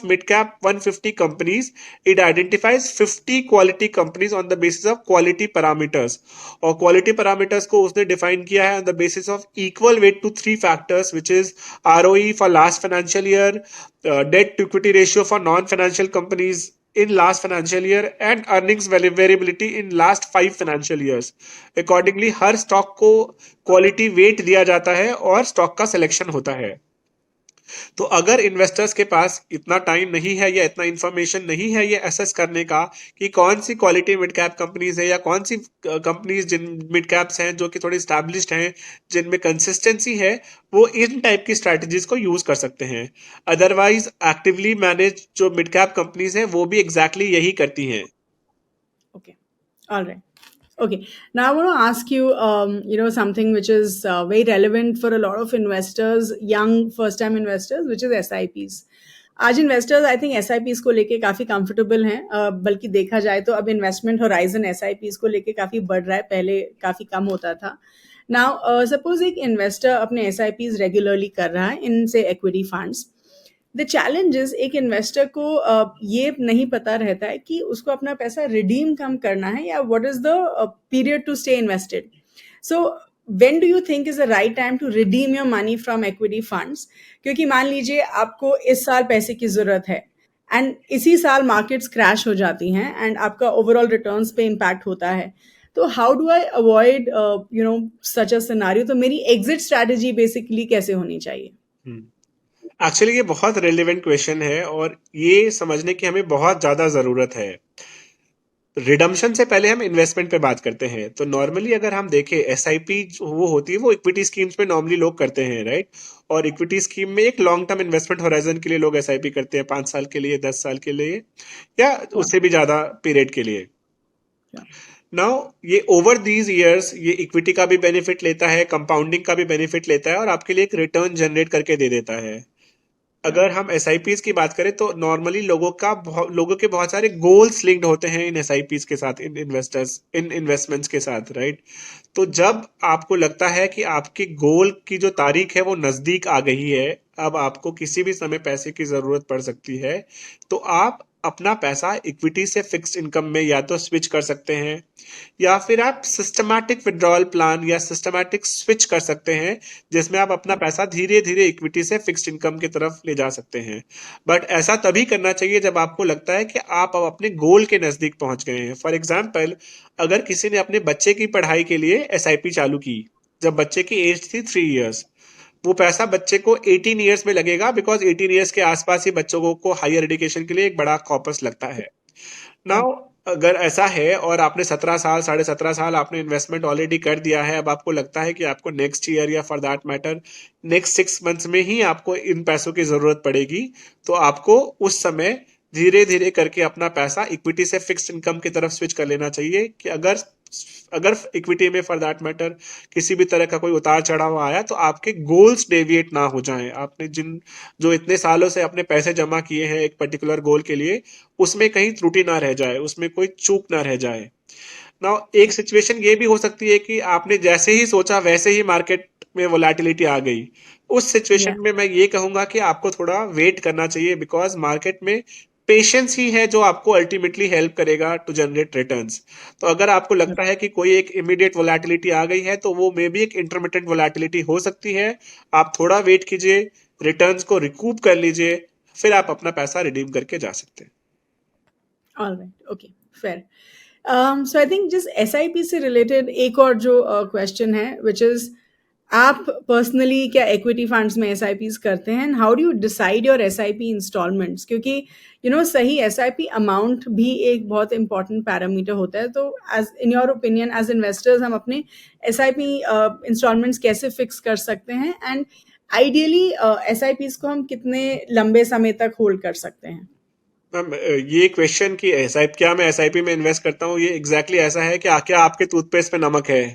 mid cap 150 companies it identifies 50 quality companies on the basis of quality parameters. और क्वालिटी पैरामीटर्स को उसने डिफाइन किया है on the basis of equal weight to 3 factors which is ROE for last financial year, debt to equity ratio for non financial companies in last financial year and earnings variability in last 5 financial years. Accordingly her stock को quality wait दिया जाता है और stock का selection होता है. तो अगर इन्वेस्टर्स के पास इतना टाइम नहीं है या इतना इंफॉर्मेशन नहीं है ये असेस करने का कि कौन सी क्वालिटी मिड कैप कंपनीज है या कौन सी कंपनीज जिन मिड कैप्स हैं जो कि थोड़ी स्टैब्लिश्ड हैं जिनमें कंसिस्टेंसी है, वो इन टाइप की स्ट्रैटेजीज को यूज कर सकते हैं. अदरवाइज एक्टिवली मैनेज जो मिड कैप कंपनीज हैं वो भी एग्जैक्टली यही करती हैं. Okay. All right. Okay. Now I want to ask you, something which is very relevant for a lot of investors, young first-time investors, which is SIPs. आज investors I think SIPs को लेके काफ़ी comfortable हैं, बल्कि देखा जाए तो अब इन्वेस्टमेंट होराइजन SIPs को लेके काफ़ी बढ़ रहा है, पहले काफ़ी कम होता था. नाउ सपोज एक इन्वेस्टर अपने SIPs रेगुलरली कर रहा है इन से equity funds. The challenge is एक इन्वेस्टर को ये नहीं पता रहता है कि उसको अपना पैसा रिडीम कम करना है या what is the period to stay invested. So when do you think is the right time to redeem your money from equity funds? क्योंकि मान लीजिए आपको इस साल पैसे की जरूरत है एंड इसी साल मार्केट्स क्रैश हो जाती हैं एंड आपका ओवरऑल रिटर्न्स पे इम्पैक्ट होता है. तो how do I avoid such a scenario? तो मेरी एग्जिट स्ट्रैटेजी बेसिकली कैसे होनी चाहिए? एक्चुअली ये बहुत रेलिवेंट क्वेश्चन है और ये समझने की हमें बहुत ज्यादा जरूरत है. रिडम्पशन से पहले हम इन्वेस्टमेंट पे बात करते हैं. तो नॉर्मली अगर हम देखें SIP वो होती है वो इक्विटी स्कीम्स में नॉर्मली लोग करते हैं, राइट? और इक्विटी स्कीम में एक लॉन्ग टर्म इन्वेस्टमेंट होराइजन के लिए लोग SIP करते हैं, 5 साल के लिए, 10 साल के लिए या उससे भी ज्यादा पीरियड के लिए. नाउ ये ओवर दीज ईयर्स ये इक्विटी का भी बेनिफिट लेता है, कंपाउंडिंग का भी बेनिफिट लेता है और आपके लिए एक रिटर्न जनरेट करके दे देता है. अगर हम SIPs की बात करें तो नॉर्मली लोगों के बहुत सारे गोल्स लिंक्ड होते हैं इन SIPs के साथ, इन इन्वेस्टमेंट्स के साथ, राइट? तो जब आपको लगता है कि आपके गोल की जो तारीख है वो नजदीक आ गई है, अब आपको किसी भी समय पैसे की जरूरत पड़ सकती है, तो आप अपना पैसा इक्विटी से फिक्स्ड इनकम में या तो स्विच कर सकते हैं, या फिर आप सिस्टमैटिक विड्रॉल प्लान या सिस्टमैटिक स्विच कर सकते हैं, जिसमें आप अपना पैसा धीरे धीरे इक्विटी से फिक्स्ड इनकम की तरफ ले जा सकते हैं। बट ऐसा तभी करना चाहिए जब आपको लगता है कि आप अब अपने गोल के नजदीक पहुंच गए हैं। फॉर एग्जाम्पल, अगर किसी ने अपने बच्चे की पढ़ाई के लिए SIP चालू की जब बच्चे की एज थी 3 इयर्स, वो पैसा बच्चे को 18 ईयर्स में लगेगा, बिकॉज 18 ईयर्स के आसपास ही बच्चों को हायर एजुकेशन के लिए एक बड़ा कॉर्पस लगता है। नाउ अगर ऐसा है और आपने 17 साल 17.5 साल आपने इन्वेस्टमेंट ऑलरेडी कर दिया है, अब आपको लगता है कि आपको नेक्स्ट ईयर या for that matter next 6 months में ही आपको इन पैसों की जरूरत पड़ेगी, तो आपको उस समय धीरे धीरे करके अपना पैसा इक्विटी से फिक्स्ड इनकम की तरफ स्विच कर लेना चाहिए, कि अगर अगर इक्विटी में फॉर दैट मैटर किसी भी तरह का कोई उतार चढ़ाव आया तो आपके गोल्स डेविएट ना हो जाएं। आपने जो इतने सालों से अपने पैसे जमा किए हैं एक पर्टिकुलर गोल के लिए, उसमें कहीं त्रुटि ना रह जाए, उसमें कोई चूक ना रह जाए। नाउ एक सिचुएशन ये भी हो सकती है कि आपने जैसे ही सोचा वैसे ही मार्केट में वोलेटिलिटी आ गई। उस सिचुएशन में मैं ये कहूंगा कि आपको थोड़ा वेट करना चाहिए, बिकॉज मार्केट में पेशेंस ही है जो आपको अल्टीमेटली हेल्प करेगा टू जनरेट रिटर्न्स। तो अगर आपको लगता है कि कोई एक इमीडिएट वोलेटिलिटी आ गई है, तो वो मे बी एक इंटरमिटेंट वोलेटिलिटी हो सकती है। आप थोड़ा वेट कीजिए, रिटर्न्स को रिकूप कर लीजिए, फिर आप अपना पैसा रिडीम करके जा सकते हैं। All right, okay, fair. So I think just SIP से related एक और जो question है, which is आप पर्सनली क्या इक्विटी फंड्स में SIPs करते हैं, and how do you decide your SIP instalments? क्योंकि सही SIP अमाउंट भी एक बहुत इंपॉर्टेंट पैरामीटर होता है। तो as in your opinion as investors हम अपने SIP इंस्टॉलमेंट्स कैसे फिक्स कर सकते हैं, एंड आइडियली SIPs को हम कितने लंबे समय तक होल्ड कर सकते हैं? मैम, ये क्वेश्चन कि क्या मैं SIP में इन्वेस्ट करता हूँ, ये एग्जैक्टली ऐसा है कि क्या आपके टूथपेस्ट पे नमक है,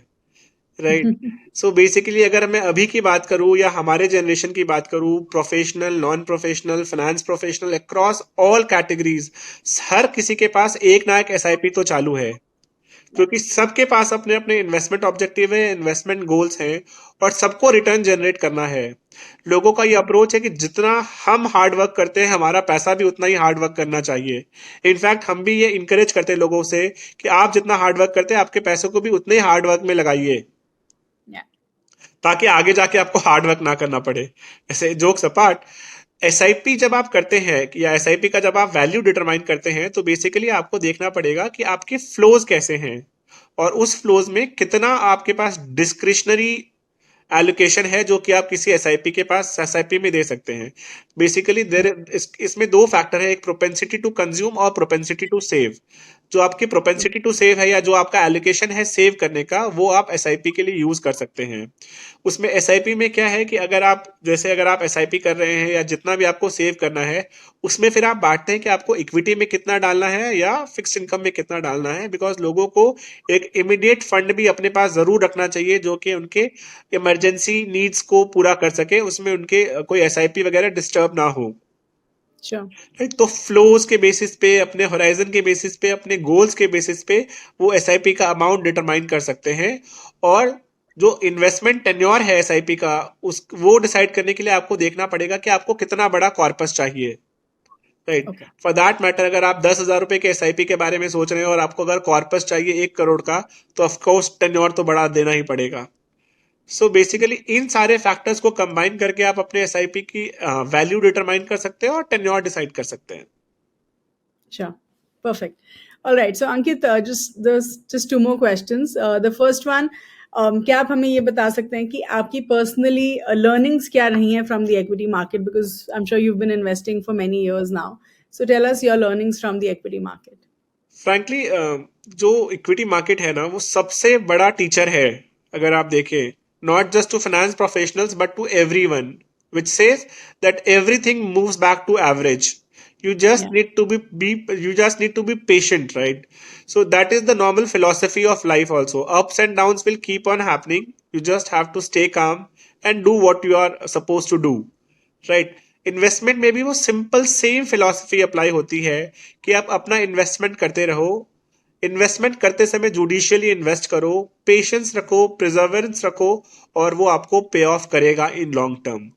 राइट? सो बेसिकली अगर मैं अभी की बात करूं या हमारे जनरेशन की बात करूं, professional, non professional, finance professional, across all categories, हर किसी के पास एक ना एक SIP तो चालू है, क्योंकि सबके पास अपने अपने इन्वेस्टमेंट ऑब्जेक्टिव है, इन्वेस्टमेंट गोल्स हैं, और सबको रिटर्न जनरेट करना है। लोगों का ये अप्रोच है कि जितना हम हार्ड वर्क करते हैं हमारा पैसा भी उतना ही हार्ड वर्क करना चाहिए। इनफैक्ट हम भी ये इंकरेज करते हैं लोगों से कि आप जितना हार्ड वर्क करते हैं आपके पैसों को भी उतने ही हार्ड वर्क में लगाइए, ताकि आगे जाके आपको हार्ड वर्क ना करना पड़े। ऐसे जोक्स अपार्ट, SIP जब आप करते हैं या SIP का जब आप वैल्यू डिटरमाइन करते हैं, तो बेसिकली आपको देखना पड़ेगा कि आपके फ्लोज कैसे हैं, और उस फ्लोज में कितना आपके पास डिस्क्रिशनरी एलोकेशन है जो कि आप किसी SIP में दे सकते हैं। बेसिकली इसमें दो फैक्टर है, एक प्रोपेंसिटी टू कंज्यूम और प्रोपेंसिटी टू सेव। जो आपकी प्रोपेंसिटी टू सेव है या जो आपका एलोकेशन है सेव करने का, वो आप SIP के लिए यूज कर सकते हैं। उसमें SIP में क्या है कि अगर आप SIP कर रहे हैं या जितना भी आपको सेव करना है, उसमें फिर आप बांटते हैं कि आपको इक्विटी में कितना डालना है या फिक्स्ड इनकम में कितना डालना है, बिकॉज लोगों को एक इमीडिएट फंड भी अपने पास जरूर रखना चाहिए जो कि उनके इमरजेंसी नीड्स को पूरा कर सके, उसमें उनके कोई SIP वगैरह डिस्टर्ब ना हो। राइट? तो फ्लोज के बेसिस पे, अपने होराइजन के बेसिस पे, अपने गोल्स के बेसिस पे वो SIP का अमाउंट डिटरमाइन कर सकते हैं, और जो इन्वेस्टमेंट टेन्योर है SIP का वो डिसाइड करने के लिए आपको देखना पड़ेगा कि आपको कितना बड़ा कॉर्पस चाहिए। राइट? फॉर दैट मैटर अगर आप 10,000 रुपए के SIP के बारे में सोच रहे हैं और आपको अगर कॉर्पस चाहिए 1 करोड़ का, तो ऑफकोर्स टेन्योर तो बड़ा देना ही पड़ेगा। सो बेसिकली इन सारे फैक्टर्स को कंबाइन करके आप अपने SIP की वैल्यू डिटरमाइन कर सकते हैं और टेन्योर डिसाइड कर सकते हैं। Sure, perfect. All right, so Ankit, just 2 more questions. The first one, क्या आप हमें ये बता सकते हैं कि आपकी पर्सनली लर्निंग्स क्या रही हैं from the equity market, because I am sure you been investing for many years now, so tell us your learnings from the equity market. Frankly जो इक्विटी मार्केट है ना, वो सबसे बड़ा टीचर है अगर आप देखें, not just to finance professionals but to everyone, which says that everything moves back to average. You just need to be patient, right? So that is the normal philosophy of life also. Ups and downs will keep on happening. You just have to stay calm and do what you are supposed to do, right? Investment में भी वो simple same philosophy apply होती है कि आप अपना investment करते रहो, इन्वेस्टमेंट करते समय जुडिशियली इन्वेस्ट करो, पेशेंस रखो, प्रिजर्वेंस रखो, और वो आपको पे ऑफ करेगा इन लॉन्ग टर्म.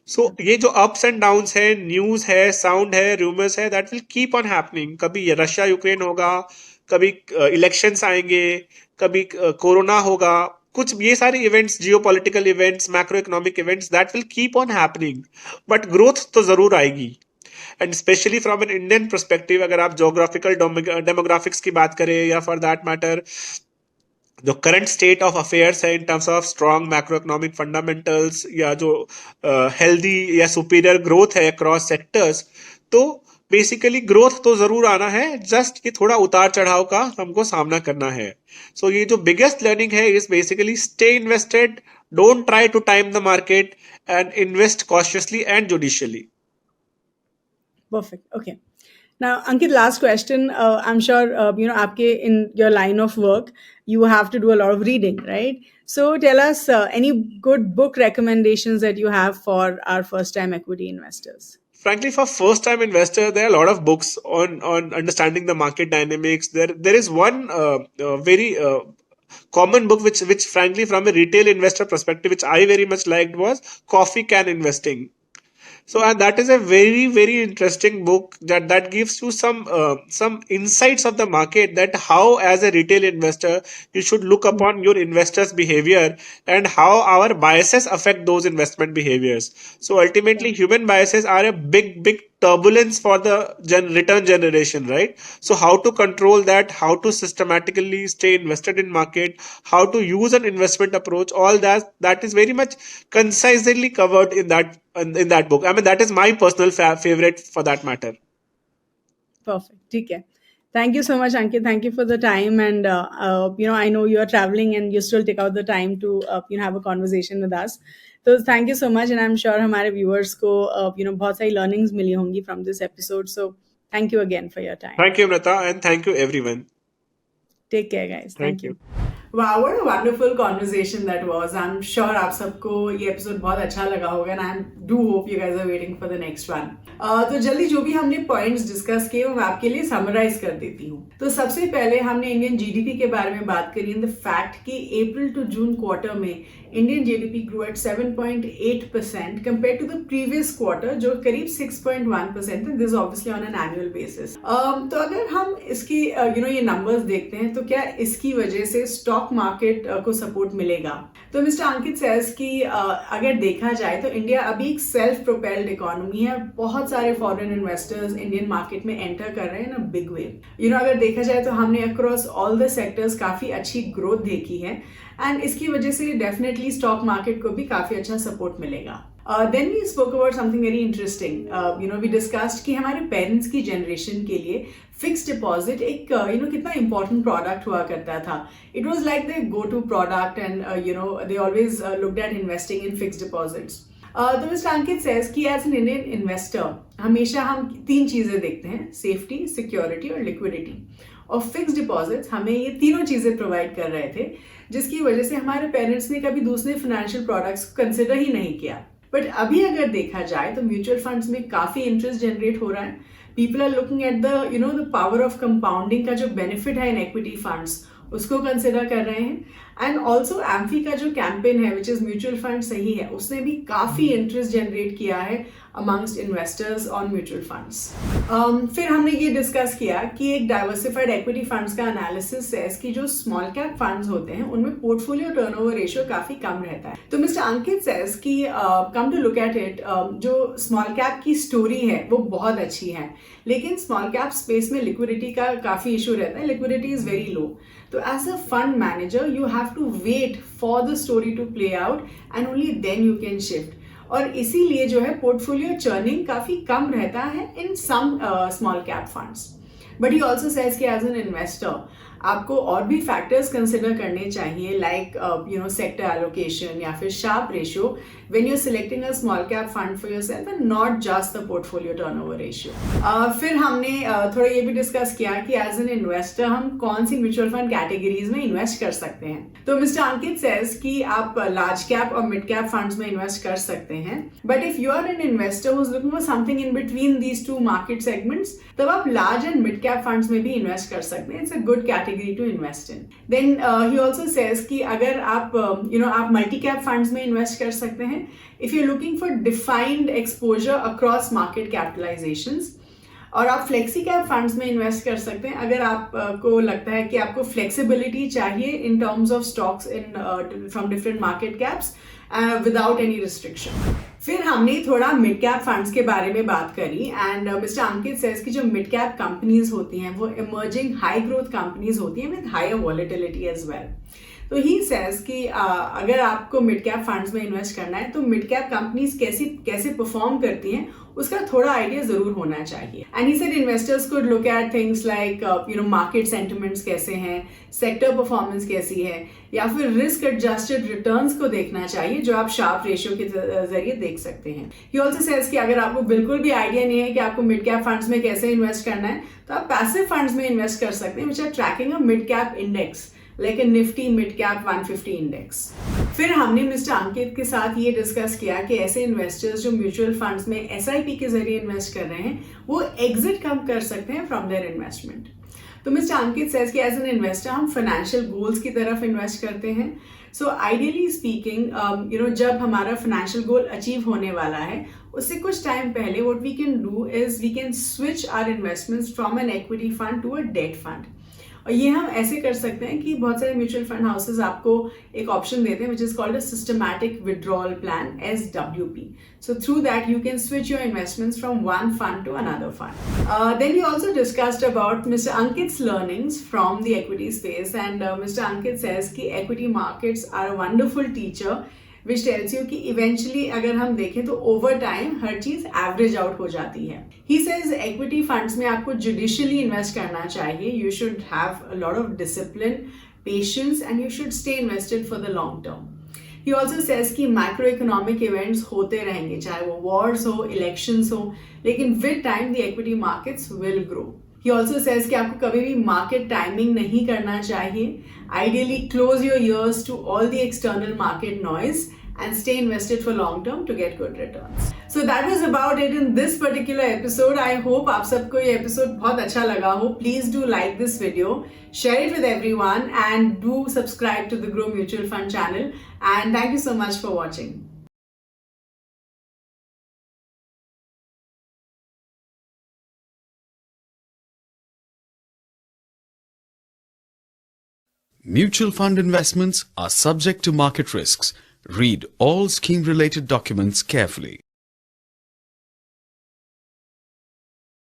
सो ये जो अप्स एंड डाउन्स है, न्यूज है, साउंड है, रूमर्स है, that will keep on happening. कभी रशिया यूक्रेन होगा, कभी इलेक्शंस आएंगे, कभी कोरोना होगा, कुछ ये सारे events, geopolitical events, macro economic events, that will keep on happening. But growth तो जरूर आएगी. And specially from an Indian perspective, अगर आप जोग्राफिकल डेमोग्राफिक्स की बात करें, या फॉर दैट मैटर जो करंट स्टेट ऑफ अफेयर्स है इन terms of strong macro economic fundamentals, या जो हेल्दी या सुपीरियर ग्रोथ है अक्रॉस सेक्टर्स, तो बेसिकली ग्रोथ तो जरूर आना है, जस्ट कि थोड़ा उतार चढ़ाव का हमको सामना करना है. सो ये जो बिगेस्ट लर्निंग है is basically stay invested, don't try to time the market, and invest cautiously and judiciously. Perfect. Okay. Now, Ankit, last question. I'm sure, aapke in your line of work, you have to do a lot of reading, right? So tell us any good book recommendations that you have for our first-time equity investors. Frankly, for first-time investor, there are a lot of books on understanding the market dynamics. There is one very common book which frankly from a retail investor perspective, which I very much liked, was Coffee Can Investing. So and that is a very very interesting book that gives you some insights of the market, that how as a retail investor you should look upon your investors behavior and how our biases affect those investment behaviors. So ultimately human biases are a big turbulence for the return generation, right? So how to control that, how to systematically stay invested in market, how to use an investment approach, all that is very much concisely covered in that book. I mean, that is my personal favorite for that matter. Perfect. Okay. Thank you so much, Ankit. Thank you for the time. And, I know you are traveling and you still take out the time to, have a conversation with us. So thank you so much. And I'm sure हमारे viewers को, बहुत सारी learnings मिली होंगी from this episode. So thank you again for your time. Thank you, Amrita, and thank you, everyone. Take care, guys. Thank you. Wow, what a wonderful conversation that was. I'm sure आप सबको ये episode बहुत अच्छा लगा होगा, and I do hope you guys are waiting for the next one. तो जल्दी जो भी हमने पॉइंट्स डिस्कस किए वो मैं आपके लिए समराइज कर देती हूँ. तो सबसे पहले हमने इंडियन जीडीपी के बारे में बात करी, इन द फैक्ट कि अप्रैल टू जून क्वार्टर में Indian GDP grow at 7.8% compare to the previous quarter, जो करीब 6.1%, this obviously on an annual basis. तो अगर हम इसकी ये नंबर्स देखते हैं, तो क्या इसकी वजह से स्टॉक मार्केट को सपोर्ट मिलेगा? तो मिस्टर अंकित सेज कि अगर देखा जाए तो इंडिया अभी एक सेल्फ प्रोपेल्ड इकोनॉमी है. बहुत सारे फॉरेन इन्वेस्टर्स इंडियन मार्केट में एंटर कर रहे हैं इन अ बिग वे. अगर देखा जाए तो हमने अक्रॉस ऑल द सेक्टर्स काफी अच्छी ग्रोथ देखी है, एंड इसकी वजह से डेफिनेटली स्टॉक मार्केट को भी काफी अच्छा सपोर्ट मिलेगा. Then we spoke about something very interesting. We discussed कि हमारे पेरेंट्स की जनरेशन के लिए फिक्स्ड डिपॉजिट एक कितना इंपॉर्टेंट प्रोडक्ट हुआ करता था. It was like the go to product, and they always looked at investing in fixed deposits. तो मिस्टर अंकित सेज कि एज एन इंडियन इन्वेस्टर हमेशा हम 3 चीजें देखते हैं: सेफ्टी, सिक्योरिटी और लिक्विडिटी. और फिक्स्ड डिपॉजिट्स हमें ये तीनों चीजें प्रोवाइड कर रहे थे, जिसकी वजह से हमारे पेरेंट्स ने कभी दूसरे फाइनेंशियल प्रोडक्ट्स को कंसिडर ही नहीं किया. बट अभी अगर देखा जाए तो म्यूचुअल फंड्स में काफी इंटरेस्ट जनरेट हो रहा है. People are looking at the power of compounding का जो बेनिफिट है इन इक्विटी फंड्स, उसको कंसिडर कर रहे हैं. एंड ऑल्सो एम्फी का जो कैंपेन है विच इज म्यूचुअल फंड सही है, उसने भी काफी इंटरेस्ट जनरेट किया है amongst investors on mutual funds. फिर हमने ये डिस्कस किया कि एक डाइवर्सिफाइड इक्विटी फंड्स का एनालिसिस है कि जो स्मॉल कैप फंड्स होते हैं उनमें पोर्टफोलियो टर्नओवर रेशियो काफी कम रहता है. तो मिस्टर अंकित सेज कि come to look at it, जो स्मॉल कैप की स्टोरी है वो बहुत अच्छी है, लेकिन स्मॉल कैप स्पेस में लिक्विडिटी का काफी इशू रहता है. Liquidity is very low. तो as a fund manager you have to wait for the story to play out, and only then you can shift. और इसीलिए जो है पोर्टफोलियो चर्निंग काफी कम रहता है in some small cap funds. But he also says कि as an investor आपको और भी फैक्टर्स कंसिडर करने चाहिए, लाइक सेक्टर एलोकेशन या फिर Sharpe ratio when you're selecting a small cap fund for yourself and not just the portfolio turnover ratio. फिर हमने थोड़ा ये भी डिस्कस किया कि एज एन इन्वेस्टर हम कौन सी म्यूचुअल फंड कैटेगरीज में इन्वेस्ट कर सकते हैं। तो मिस्टर अंकित सेज कि आप लार्ज कैप और मिड कैप फंड्स में इन्वेस्ट कर सकते हैं, but if you are an investor who is looking for something in between these two market segments, तब आप large and mid cap funds में भी इन्वेस्ट कर सकते हैं। It's a good category to invest in. Then he also says कि अगर आप आप मल्टी कैप फंड्स में इन्वेस्ट कर सकते हैं if you're looking for defined exposure across market capitalizations, और आप फ्लेक्सी कैप फंड्स में इन्वेस्ट कर सकते हैं अगर आपको लगता है कि आपको फ्लेक्सिबिलिटी चाहिए इन terms of stocks in from different market caps without any restriction. फिर हमने थोड़ा मिड कैप फंड्स के बारे में बात करी एंड मिस्टर अंकित सेज कि जो मिड कैप कंपनीज होती हैं वो इमर्जिंग हाई ग्रोथ कंपनीज होती हैं with higher volatility as well. तो ही सेज कि अगर आपको मिड कैप फंड्स में इन्वेस्ट करना है तो मिड कैप कंपनीज कैसे परफॉर्म करती हैं उसका थोड़ा आइडिया जरूर होना चाहिए। And he said investors could look at things like market sentiments कैसे हैं, सेक्टर परफॉर्मेंस कैसी है, या फिर रिस्क एडजस्टेड रिटर्न्स को देखना चाहिए जो आप शार्प रेशियो के जरिए देख सकते हैं। ही ऑल्सो सेज कि अगर आपको बिल्कुल भी आइडिया नहीं है कि आपको मिड कैप फंड्स में कैसे इन्वेस्ट करना है तो आप पैसिव फंड्स में इन्वेस्ट कर सकते हैं which are tracking a mid cap index like a Nifty Mid Cap 150 index. फिर हमने मिस्टर अंकित के साथ ये डिस्कस किया कि ऐसे इन्वेस्टर्स जो म्यूचुअल फंड्स में SIP के जरिए इन्वेस्ट कर रहे हैं वो एग्जिट कब कर सकते हैं फ्रॉम देयर इन्वेस्टमेंट। तो मिस्टर अंकित सेज कि एज एन इन्वेस्टर हम फाइनेंशियल गोल्स की तरफ इन्वेस्ट करते हैं। सो आइडियली स्पीकिंग जब हमारा फाइनेंशियल गोल अचीव होने वाला है उससे कुछ टाइम पहले what we can do is we can switch our investments from an equity fund to a debt fund. और ये हम ऐसे कर सकते हैं कि बहुत सारे म्यूचुअल फंड हाउसेस आपको एक ऑप्शन देते हैं which is called a systematic withdrawal plan SWP। So through that you can switch your investments from one fund to another fund. Then we also discussed about mister Ankit's learnings from the equity space and Mr. Ankit says कि equity markets are a wonderful teacher which tells you कि eventually अगर हम देखें तो over time हर चीज average out हो जाती है। He says equity funds में आपको judicially invest करना चाहिए। You should have a lot of discipline, patience and you should stay invested for the long term. He also says कि macroeconomic events होते रहेंगे, चाहे वो wars हो, elections हो, लेकिन with time the equity markets will grow. He also says कि आपको कभी भी market timing नहीं करना चाहिए. Ideally close your ears to all the external market noise and stay invested for long term to get good returns. So that was about it in this particular episode. I hope आप सबको ये episode बहुत अच्छा लगा हो. Please do like this video, share it with everyone and do subscribe to the Grow Mutual Fund channel. And thank you so much for watching. Mutual fund investments are subject to market risks. Read all scheme-related documents carefully.